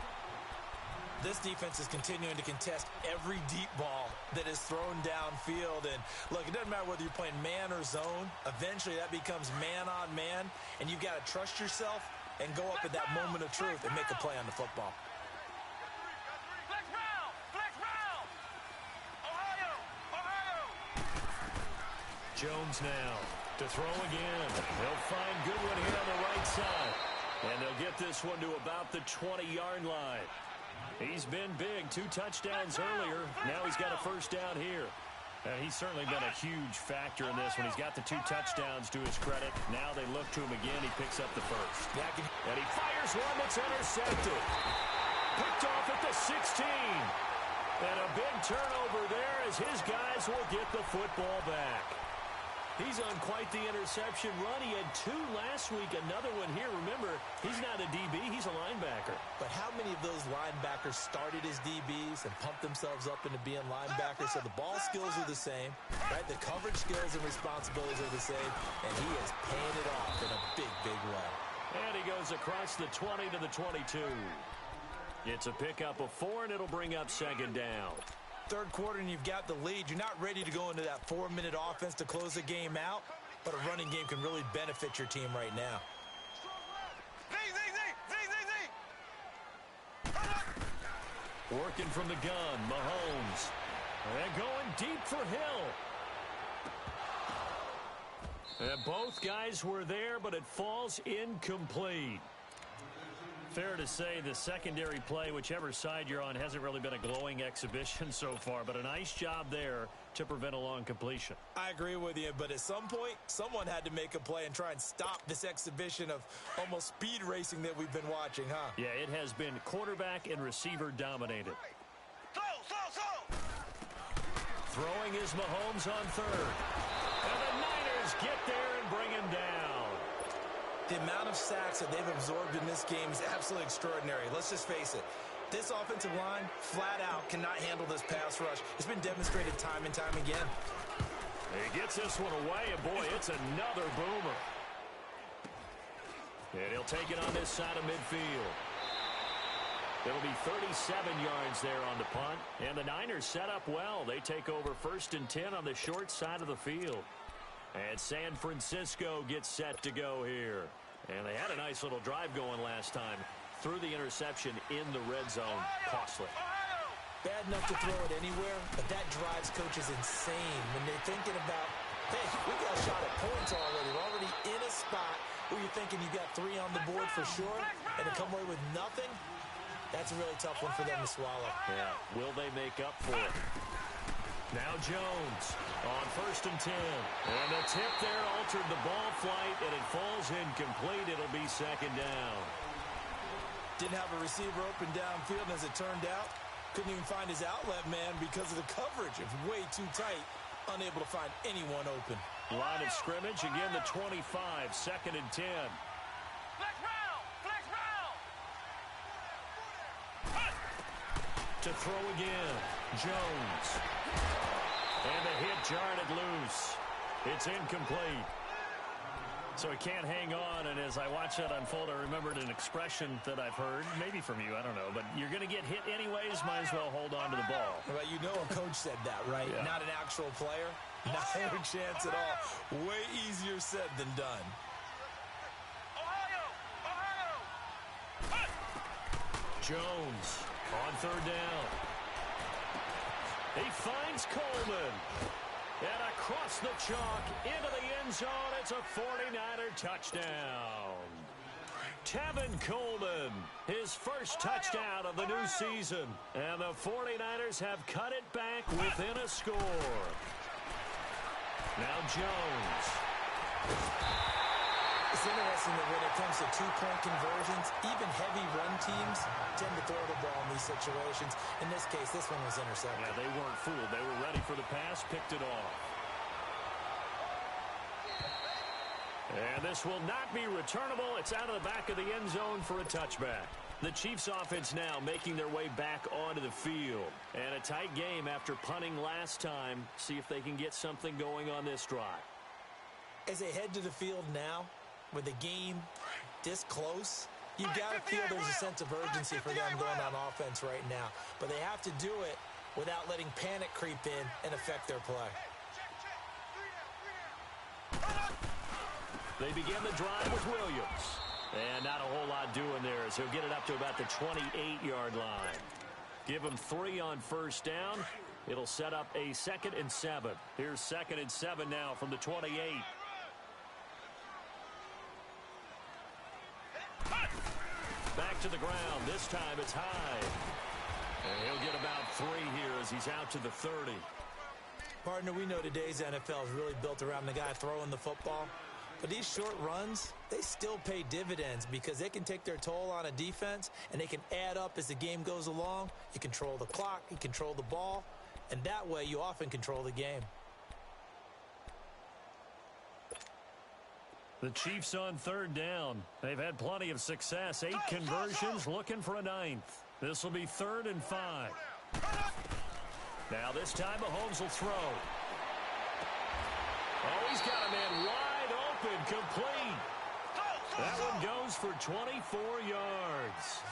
[SPEAKER 2] This defense is continuing to contest every deep ball that is thrown downfield. And, look, it doesn't matter whether you're playing man or zone. Eventually, that becomes man-on-man, and you've got to trust yourself and go up at that moment of truth and make a play on the football.
[SPEAKER 3] Flex round! Flex round! Ohio! Ohio!
[SPEAKER 1] Jones now to throw again. They'll find Goodwin here on the right side. And they'll get this one to about the 20-yard line. He's been big. 2 touchdowns earlier. Now he's got a first down here. He's certainly been a huge factor in this when he's got the 2 touchdowns to his credit. Now they look to him again. He picks up the first. And he fires one that's intercepted. Picked off at the 16. And a big turnover there as his guys will get the football back. He's on quite the interception run. He had 2 last week, another one here. Remember, he's not a DB, he's a linebacker.
[SPEAKER 2] But how many of those linebackers started as DBs and pumped themselves up into being linebackers? So the ball skills are the same, right? The coverage skills and responsibilities are the same, and he is paying it off in a big, big way.
[SPEAKER 1] And he goes across the 20 to the 22. It's a pickup of 4, and it'll bring up second down.
[SPEAKER 2] Third quarter and you've got the lead. You're not ready to go into that 4-minute offense to close the game out, but a running game can really benefit your team right now.
[SPEAKER 1] Working from the gun, Mahomes. And going deep for Hill. And both guys were there, but it falls incomplete. Fair to say the secondary play, whichever side you're on, hasn't really been a glowing exhibition so far, but a nice job there to prevent a long completion.
[SPEAKER 2] I agree with you, but at some point, someone had to make a play and try and stop this exhibition of almost speed racing that we've been watching, huh?
[SPEAKER 1] Yeah, it has been quarterback and receiver dominated. Throwing is Mahomes on third. And the Niners get there and bring him down.
[SPEAKER 2] The amount of sacks that they've absorbed in this game is absolutely extraordinary. Let's just face it. This offensive line, flat out, cannot handle this pass rush. It's been demonstrated time and time again.
[SPEAKER 1] He gets this one away, and boy, it's another boomer. And he'll take it on this side of midfield. It'll be 37 yards there on the punt. And the Niners set up well. They take over 1st and 10 on the short side of the field. And San Francisco gets set to go here. And they had a nice little drive going last time. Through the interception in the red zone. Costly.
[SPEAKER 2] Bad enough to throw it anywhere, but that drives coaches insane when they're thinking about, hey, we got a shot at points already. We're already in a spot where you're thinking you got 3 on the board for sure, and to come away with nothing, that's a really tough one for them to swallow.
[SPEAKER 1] Yeah, will they make up for it? Now Jones on 1st and 10. And the tip there altered the ball flight, and it falls incomplete. It'll be second down.
[SPEAKER 2] Didn't have a receiver open downfield, and as it turned out, couldn't even find his outlet man because of the coverage. It's way too tight, unable to find anyone open.
[SPEAKER 1] Line of scrimmage, again the 25, 2nd and 10.
[SPEAKER 3] Flex round! Flex round!
[SPEAKER 1] To throw again, Jones. And the hit jarred it loose. It's incomplete. So he can't hang on, and as I watch that unfold, I remembered an expression that I've heard, maybe from you, I don't know, but you're going to get hit anyways, might as well hold on to the ball.
[SPEAKER 2] Well, you know a coach said that, right?
[SPEAKER 1] Yeah.
[SPEAKER 2] Not an actual player. Not a chance at all. Way easier said than done.
[SPEAKER 3] Ohio! Ohio!
[SPEAKER 1] Jones on 3rd down. He finds Coleman. And across the chalk into the end zone, it's a 49er touchdown. Tevin Coleman, his first touchdown of the new season. And the 49ers have cut it back within a score. Now Jones.
[SPEAKER 2] It's interesting that when it comes to 2-point conversions, even heavy run teams tend to throw the ball in these situations. In this case, this one was intercepted.
[SPEAKER 1] Yeah, they weren't fooled. They were ready for the pass, picked it off. And this will not be returnable. It's out of the back of the end zone for a touchback. The Chiefs offense now making their way back onto the field. And a tight game after punting last time. See if they can get something going on this drive.
[SPEAKER 2] As they head to the field now, with the game this close, you've got to feel there's a sense of urgency for them going on offense right now. But they have to do it without letting panic creep in and affect their play.
[SPEAKER 1] They begin the drive with Williams. And not a whole lot doing there as he'll get it up to about the 28-yard line. Give him 3 on first down. It'll set up a 2nd and 7. Here's 2nd and 7 now from the 28. Back to the ground. This time it's high. And he'll get about 3 here as he's out to the 30.
[SPEAKER 2] Partner, we know today's NFL is really built around the guy throwing the football. But these short runs, they still pay dividends because they can take their toll on a defense and they can add up as the game goes along. You control the clock, you control the ball, and that way you often control the game.
[SPEAKER 1] The Chiefs on 3rd down. They've had plenty of success. 8 conversions, looking for a 9th. This will be 3rd and 5. Now this time Mahomes will throw. Oh, he's got a man wide open, complete. That one goes for 24 yards.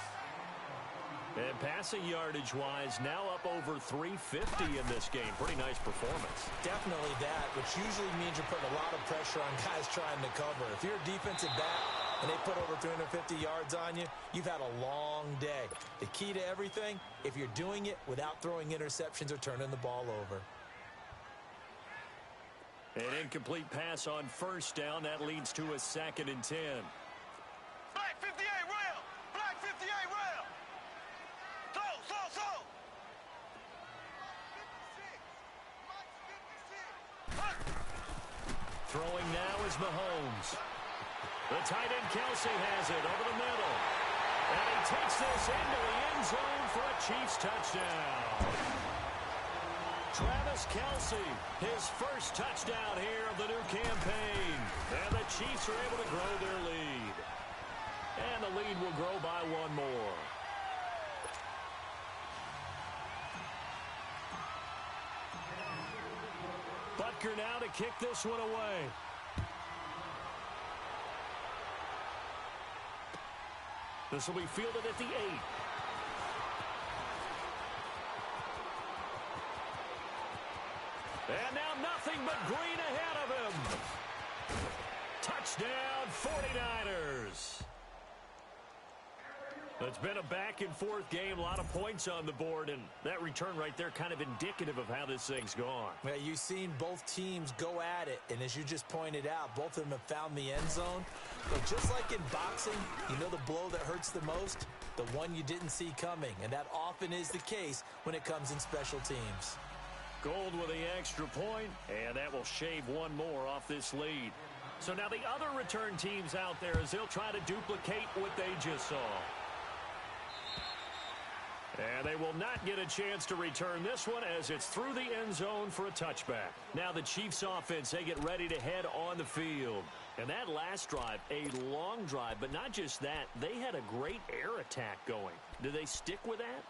[SPEAKER 1] And passing yardage-wise, now up over 350 in this game. Pretty nice performance.
[SPEAKER 2] Definitely that, which usually means you're putting a lot of pressure on guys trying to cover. If you're a defensive back and they put over 350 yards on you, you've had a long day. The key to everything, if you're doing it without throwing interceptions or turning the ball over.
[SPEAKER 1] An incomplete pass on first down. That leads to a 2nd and 10.
[SPEAKER 3] Black 58 rail! Black 58 rail! So!
[SPEAKER 1] Throwing now is Mahomes. The tight end Kelsey has it over the middle. And he takes this into the end zone for a Chiefs touchdown. Travis Kelsey, his first touchdown here of the new campaign. And the Chiefs are able to grow their lead. And the lead will grow by 1 more. Butker now to kick this one away. This will be fielded at the 8. And now nothing but green ahead of him. Touchdown, 49ers. It's been a back-and-forth game, a lot of points on the board, and that return right there kind of indicative of how this thing's gone.
[SPEAKER 2] Well, you've seen both teams go at it, and as you just pointed out, both of them have found the end zone. But just like in boxing, you know the blow that hurts the most? The one you didn't see coming, and that often is the case when it comes in special teams.
[SPEAKER 1] Gold with the extra point, and that will shave 1 more off this lead. So now the other return teams out there as they'll try to duplicate what they just saw. And they will not get a chance to return this one as it's through the end zone for a touchback. Now the Chiefs offense, they get ready to head on the field. And that last drive, a long drive, but not just that, they had a great air attack going. Do they stick with that?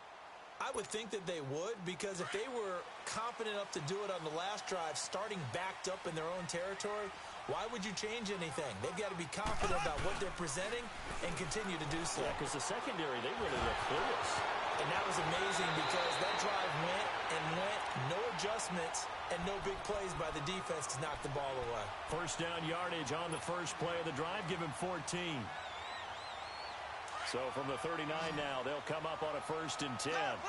[SPEAKER 2] I would think that they would, because if they were confident enough to do it on the last drive, starting backed up in their own territory, why would you change anything? They've got to be confident about what they're presenting and continue to do so.
[SPEAKER 1] Yeah, because the secondary, they really look clueless.
[SPEAKER 2] And that was amazing because that drive went and went, no adjustments, and no big plays by the defense to knock the ball away. First down yardage on the first play of the drive, give him 14.
[SPEAKER 1] So from the 39 now, they'll come up on a 1st and 10.
[SPEAKER 3] Left.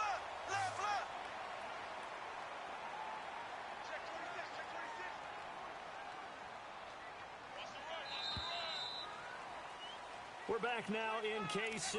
[SPEAKER 1] We're back now in KC.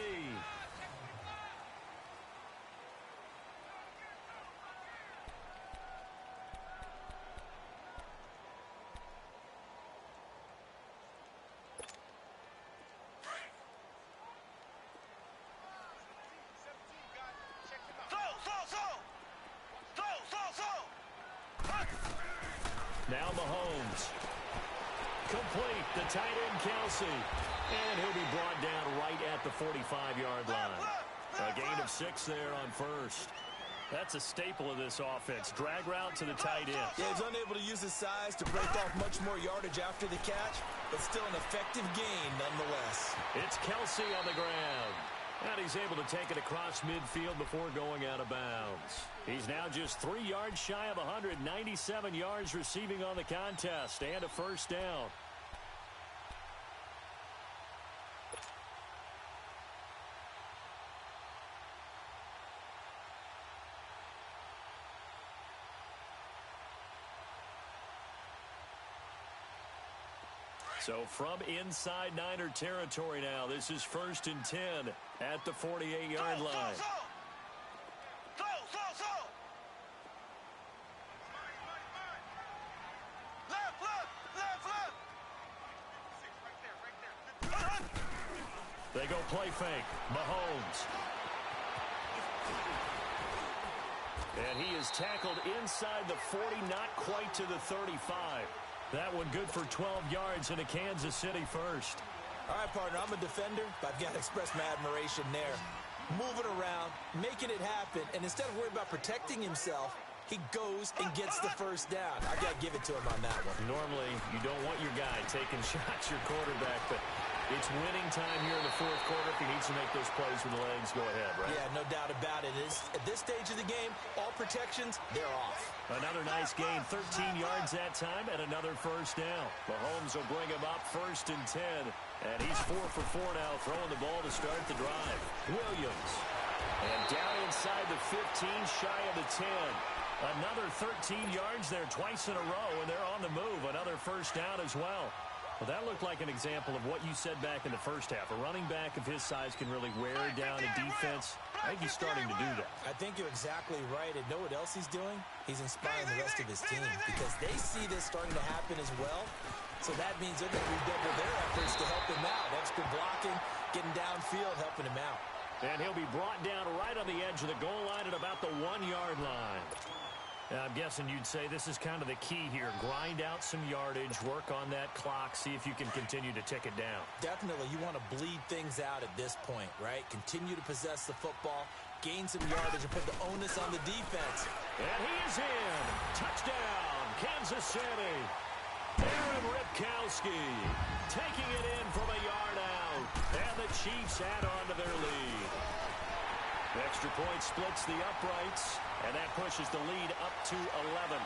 [SPEAKER 1] Now Mahomes. Complete. The tight end, Kelsey. And he'll be brought down right at the 45-yard line. A gain of 6 there on first. That's a staple of this offense. Drag route to the tight end.
[SPEAKER 2] Yeah, he's unable to use his size to break off much more yardage after the catch, but still an effective gain nonetheless.
[SPEAKER 1] It's Kelsey on the ground. And he's able to take it across midfield before going out of bounds. He's now just 3 yards shy of 197 yards receiving on the contest and a first down. So from inside Niner territory now, this is 1st and 10 at the 48-yard line. They go play fake. Mahomes. And he is tackled inside the 40, not quite to the 35. That one good for 12 yards into Kansas City first.
[SPEAKER 2] All right, partner, I'm a defender, but I've got to express my admiration there. Moving around, making it happen, and instead of worrying about protecting himself, he goes and gets the first down. I got to give it to him on that one.
[SPEAKER 1] Normally, you don't want your guy taking shots, your quarterback, but it's winning time here in the 4th quarter. If he needs to make those plays with the legs, go ahead, right?
[SPEAKER 2] Yeah, no doubt about it. At this stage of the game, all protections, they're off.
[SPEAKER 1] Another nice gain, 13 yards that time, and another first down. Mahomes will bring him up 1st and 10, and he's 4 for 4 now, throwing the ball to start the drive. Williams, and down inside the 15, shy of the 10. Another 13 yards there twice in a row, and they're on the move. Another first down as well. Well, that looked like an example of what you said back in the first half. A running back of his size can really wear down a defense. I think he's starting to do that.
[SPEAKER 2] I think you're exactly right. And know what else he's doing? He's inspiring the rest of his team because they see this starting to happen as well. So that means they're going to redouble their efforts to help him out. Extra blocking, getting downfield, helping him out.
[SPEAKER 1] And he'll be brought down right on the edge of the goal line at about the 1-yard line. Now, I'm guessing you'd say this is kind of the key here. Grind out some yardage, work on that clock, see if you can continue to tick it down.
[SPEAKER 2] Definitely. You want to bleed things out at this point, right? Continue to possess the football, gain some yardage, and put the onus on the defense.
[SPEAKER 1] And he is in. Touchdown, Kansas City. Aaron Ripkowski taking it in from a yard out. And the Chiefs add on to their lead. Extra point splits the uprights, and that pushes the lead up to 11.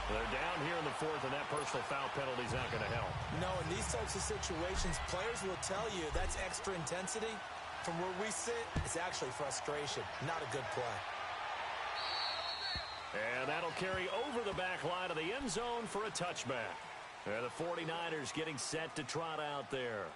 [SPEAKER 1] They're down here in the 4th, and that personal foul penalty is not going to help.
[SPEAKER 2] No, in these types of situations, players will tell you that's extra intensity. From where we sit, it's actually frustration, not a good play.
[SPEAKER 1] And that'll carry over the back line of the end zone for a touchback. And the 49ers getting set to trot out there.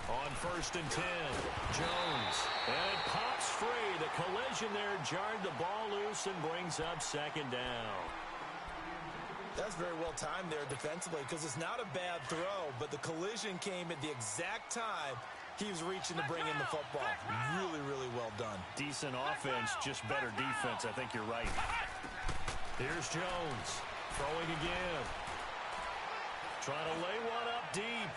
[SPEAKER 1] On 1st and 10, Jones, and it pops free. The collision there jarred the ball loose and brings up 2nd down.
[SPEAKER 2] That's very well timed there defensively because it's not a bad throw, but the collision came at the exact time he was reaching to bring in the football. Really, really well done.
[SPEAKER 1] Decent offense, just better defense. I think you're right. Here's Jones, throwing again. Trying to lay one up deep.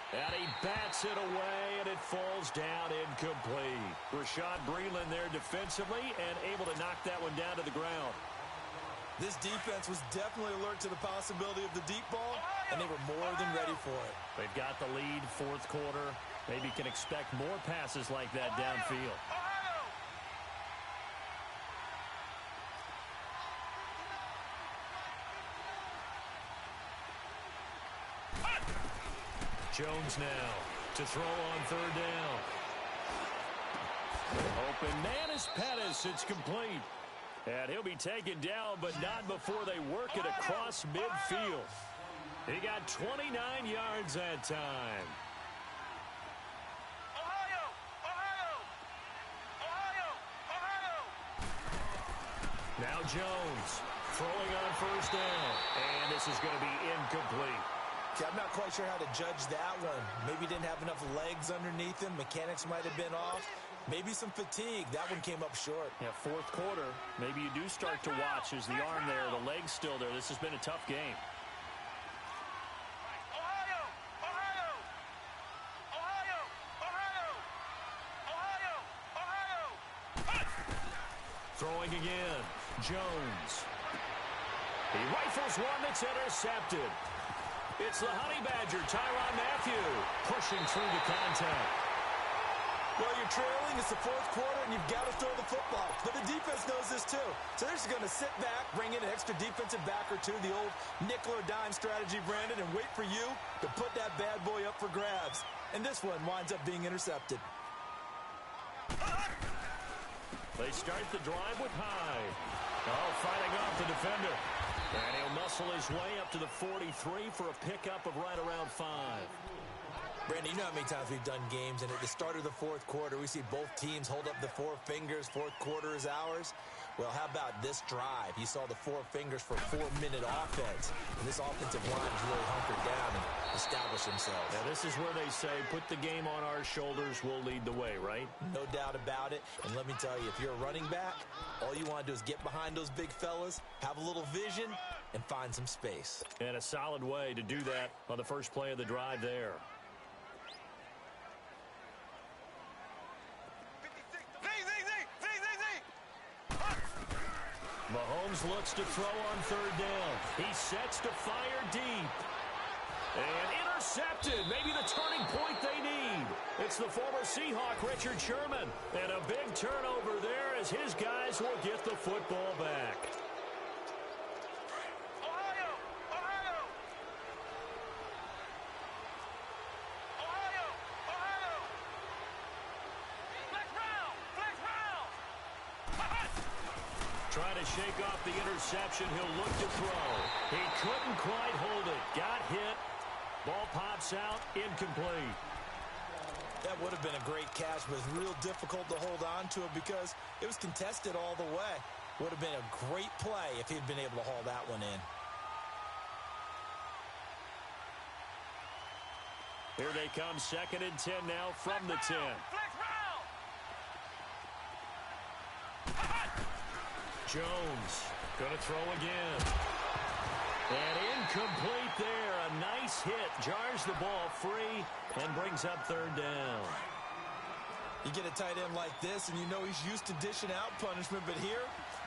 [SPEAKER 1] And he bats it away, and it falls down incomplete. Rashad Breeland there defensively and able to knock that one down to the ground.
[SPEAKER 2] This defense was definitely alert to the possibility of the deep ball, and they were more than ready for it.
[SPEAKER 1] They've got the lead, 4th quarter. Maybe can expect more passes like that downfield. Jones now to throw on 3rd down. Open man is Pettis. It's complete. And he'll be taken down, but not before they work it across midfield. He got 29 yards that time. Now Jones throwing on first down. And this is going to be incomplete.
[SPEAKER 2] See, I'm not quite sure how to judge that one. Maybe he didn't have enough legs underneath him. Mechanics might have been off. Maybe some fatigue. That one came up short.
[SPEAKER 4] Yeah, fourth quarter. Maybe you do start to watch as the arm there, the leg's still there. This has been a tough game.
[SPEAKER 3] Ohio! Ohio! Ohio! Ohio! Ohio! Ohio!
[SPEAKER 1] Throwing again. Jones. He rifles one that's intercepted. It's the Honey Badger, Tyrann Mathieu, pushing through the contact.
[SPEAKER 2] Well, you're trailing. It's the fourth quarter, and you've got to throw the football. But the defense knows this, too. So they're just going to sit back, bring in an extra defensive back or two, the old nickel or dime strategy, Brandon, and wait for you to put that bad boy up for grabs. And this one winds up being intercepted.
[SPEAKER 1] They start the drive with Hyde. Oh, fighting off the defender. And he'll muscle his way up to the 43 for a pickup of right around 5.
[SPEAKER 2] Brandon, you know how many times we've done games, and at the start of the fourth quarter, we see both teams hold up the four fingers, fourth quarter is ours. Well, how about this drive? You saw the four fingers for a 4-minute offense, and this offensive line has really hunkered down and established themselves.
[SPEAKER 1] Now, this is where they say, put the game on our shoulders, we'll lead the way, right?
[SPEAKER 2] No doubt about it, and let me tell you, if you're a running back, all you want to do is get behind those big fellas, have a little vision, and find some space.
[SPEAKER 1] And a solid way to do that on the first play of the drive there. Mahomes looks to throw on third down. He sets to fire deep. And intercepted. Maybe the turning point they need. It's the former Seahawk, Richard Sherman. And a big turnover there as his guys will get the football back.
[SPEAKER 3] Ohio! Ohio! Ohio! Ohio! Flex round! Flex round!
[SPEAKER 1] Trying to shake off the interception. He'll look to throw. He couldn't quite hold it. Got hit. Ball pops out. Incomplete.
[SPEAKER 2] That would have been a great catch, but it's real difficult to hold on to it because it was contested all the way. Would have been a great play if he'd been able to haul that one in.
[SPEAKER 1] Here they come, 2nd and 10 now from the 10.
[SPEAKER 3] Flex round!
[SPEAKER 1] Jones going to throw again. And incomplete there. A nice hit. Jars the ball free and brings up third down.
[SPEAKER 2] You get a tight end like this, and you know he's used to dishing out punishment, but here,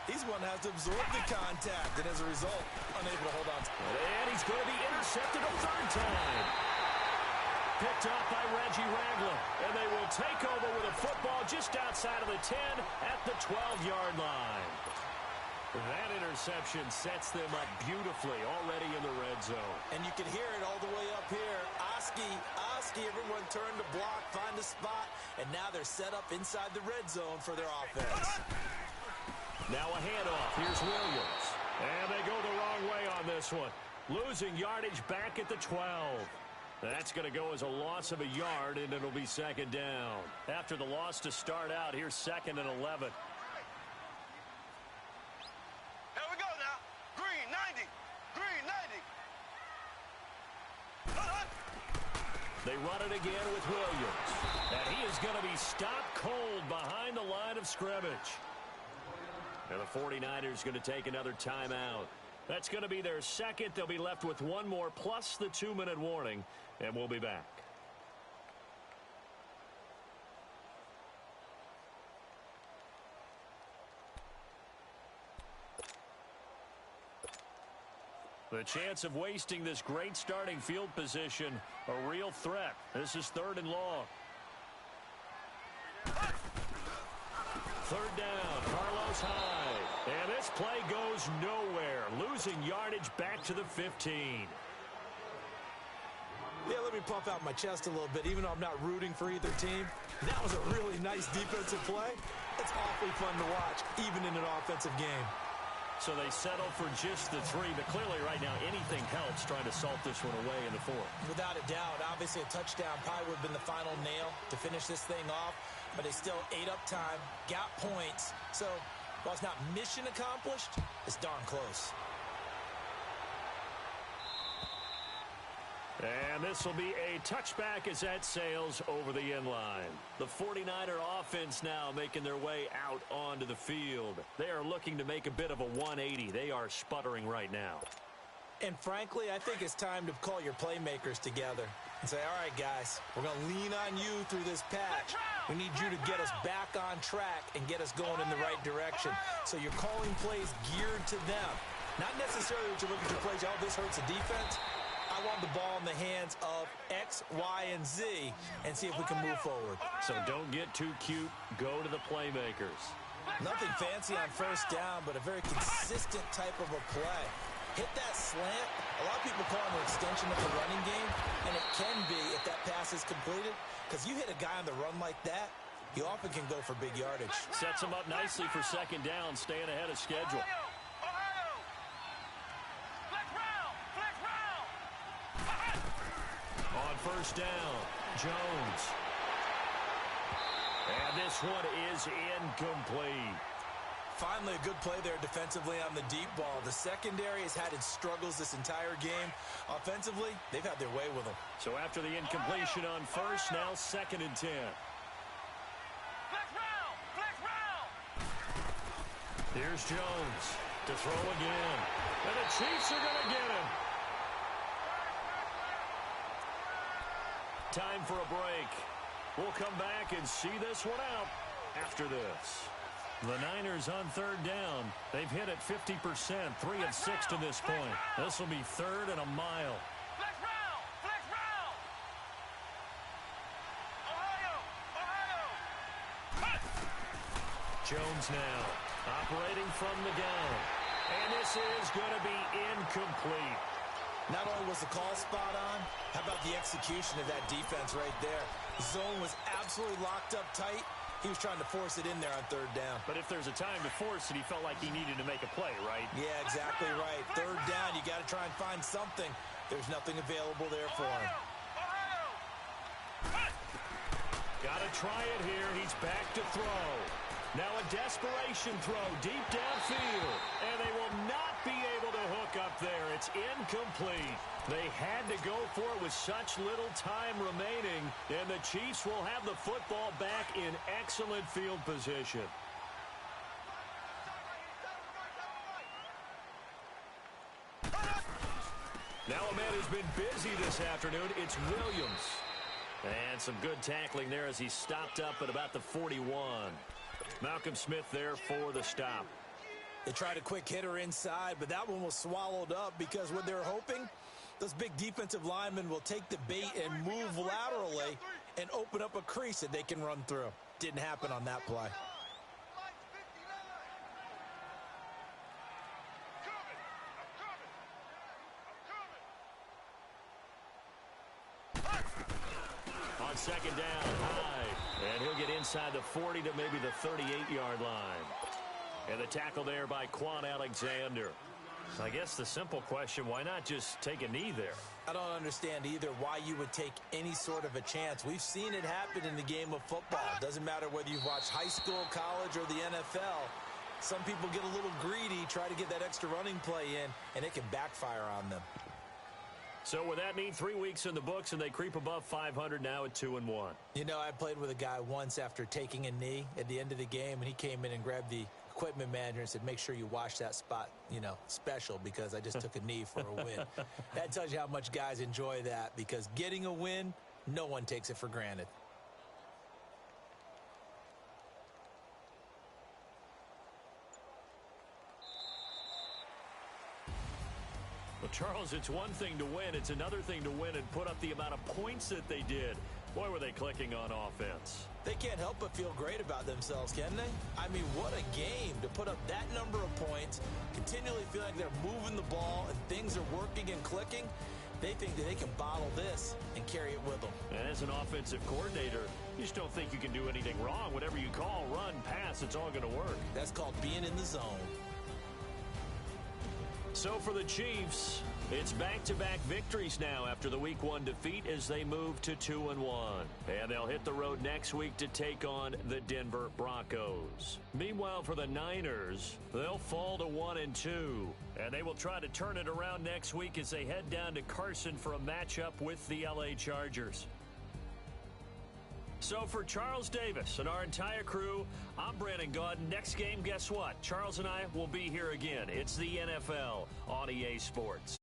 [SPEAKER 2] he's one that has to absorb the contact, and as a result, unable to hold on.
[SPEAKER 1] And he's going to be intercepted a third time. Picked off by Reggie Ragland, and they will take over with a football just outside of the 10 at the 12-yard line. That interception sets them up beautifully already in the red zone.
[SPEAKER 2] And you can hear it all the way up here. Oski, everyone turned to block, find a spot, and now they're set up inside the red zone for their offense.
[SPEAKER 1] Now a handoff. Here's Williams. And they go the wrong way on this one. Losing yardage back at the 12. That's going to go as a loss of a yard, and it'll be 2nd down. After the loss to start out, here's 2nd and 11.
[SPEAKER 3] Here we go now. Green 90. Green 90.
[SPEAKER 1] They run it again with Williams. And he is going to be stopped cold behind the line of scrimmage. And the 49ers going to take another timeout. That's going to be their second. They'll be left with one more plus the 2-minute warning. And we'll be back. The chance of wasting this great starting field position, a real threat. This is 3rd and long. 3rd down, Carlos Hyde. And this play goes nowhere. Losing yardage back to the 15.
[SPEAKER 2] Yeah, let me puff out my chest a little bit, even though I'm not rooting for either team. That was a really nice defensive play. It's awfully fun to watch, even in an offensive game.
[SPEAKER 1] So they settle for just the 3, but clearly right now anything helps trying to salt this one away in the 4th.
[SPEAKER 2] Without a doubt, obviously a touchdown probably would have been the final nail to finish this thing off, but they still ate up time, got points. So While it's not mission accomplished, it's darn close.
[SPEAKER 1] And this will be a touchback as that sails over the end line. The 49er offense now making their way out onto the field. They are looking to make a bit of a 180. They are sputtering right now.
[SPEAKER 2] And frankly, I think it's time to call your playmakers together and say, all right, guys, we're going to lean on you through this patch. We need you to get us back on track and get us going in the right direction. So you're calling plays geared to them. Not necessarily that you look at your plays, oh, this hurts the defense. I want the ball in the hands of X, Y, and Z and see if we can move forward.
[SPEAKER 1] So don't get too cute. Go to the playmakers.
[SPEAKER 2] Nothing fancy on first down, but a very consistent type of a play. Hit that slant. A lot of people call it an extension of the running game, and it can be if that pass is completed, because you hit a guy on the run like that, he often can go for big yardage.
[SPEAKER 1] Sets him up nicely for second down, staying ahead of schedule. On first down, Jones. And this one is incomplete.
[SPEAKER 2] Finally, a good play there defensively on the deep ball. The secondary has had its struggles this entire game. Offensively, they've had their way with them.
[SPEAKER 1] So after the incompletion on first, now 2nd and 10. Here's Jones to throw again. And the Chiefs are going to get him. Time for a break. We'll come back and see this one out after this. The Niners on 3rd down. They've hit it 50%, 3 of 6 to this point. This will be 3rd and a mile. Jones now operating from the gun. And this is going to be incomplete.
[SPEAKER 2] Not only was the call spot on, how about the execution of that defense right there? The zone was absolutely locked up tight. He was trying to force it in there on 3rd down.
[SPEAKER 1] But if there's a time to force it, he felt like he needed to make a play, right?
[SPEAKER 2] Yeah, exactly right. 3rd down, you got to try and find something. There's nothing available there for him.
[SPEAKER 1] Got to try it here. He's back to throw. Now a desperation throw deep downfield. And they will not be able to hook up there. It's incomplete. They had to go for it with such little time remaining. And the Chiefs will have the football back in excellent field position. Now a man who's been busy this afternoon, it's Williams. And some good tackling there as he stopped up at about the 41. Malcolm Smith there for the stop.
[SPEAKER 2] They tried a quick hitter inside, but that one was swallowed up because what they're hoping, those big defensive linemen will take the bait and move laterally and open up a crease that they can run through. Didn't happen on that play.
[SPEAKER 1] On 2nd down, high. And he'll get inside the 40 to maybe the 38-yard line. And the tackle there by Quan Alexander. So I guess the simple question, why not just take a knee there?
[SPEAKER 2] I don't understand either why you would take any sort of a chance. We've seen it happen in the game of football. It doesn't matter whether you've watched high school, college, or the NFL. Some people get a little greedy, try to get that extra running play in, and it can backfire on them.
[SPEAKER 1] So with that mean 3 weeks in the books, and they creep above 500 now at 2-1.
[SPEAKER 2] You know, I played with a guy once after taking a knee at the end of the game, and he came in and grabbed the equipment manager and said, make sure you watch that spot, you know, special, because I just took a knee for a win. That tells you how much guys enjoy that, because getting a win, no one takes it for granted.
[SPEAKER 1] Well, Charles, it's one thing to win. It's another thing to win and put up the amount of points that they did. Boy, were they clicking on offense.
[SPEAKER 2] They can't help but feel great about themselves, can they? I mean, what a game to put up that number of points, continually feel like they're moving the ball and things are working and clicking. They think that they can bottle this and carry it with them.
[SPEAKER 1] And as an offensive coordinator, you just don't think you can do anything wrong. Whatever you call, run, pass, it's all going to work.
[SPEAKER 2] That's called being in the zone.
[SPEAKER 1] So for the Chiefs, It's back-to-back victories now after the Week 1 defeat as they move to 2-1. And they'll hit the road next week to take on the Denver Broncos. Meanwhile, for the Niners, they'll fall to 1-2. And they will try to turn it around next week as they head down to Carson for a matchup with the LA Chargers. So for Charles Davis and our entire crew, I'm Brandon Gaudin. Next game, guess what? Charles and I will be here again. It's the NFL on EA Sports.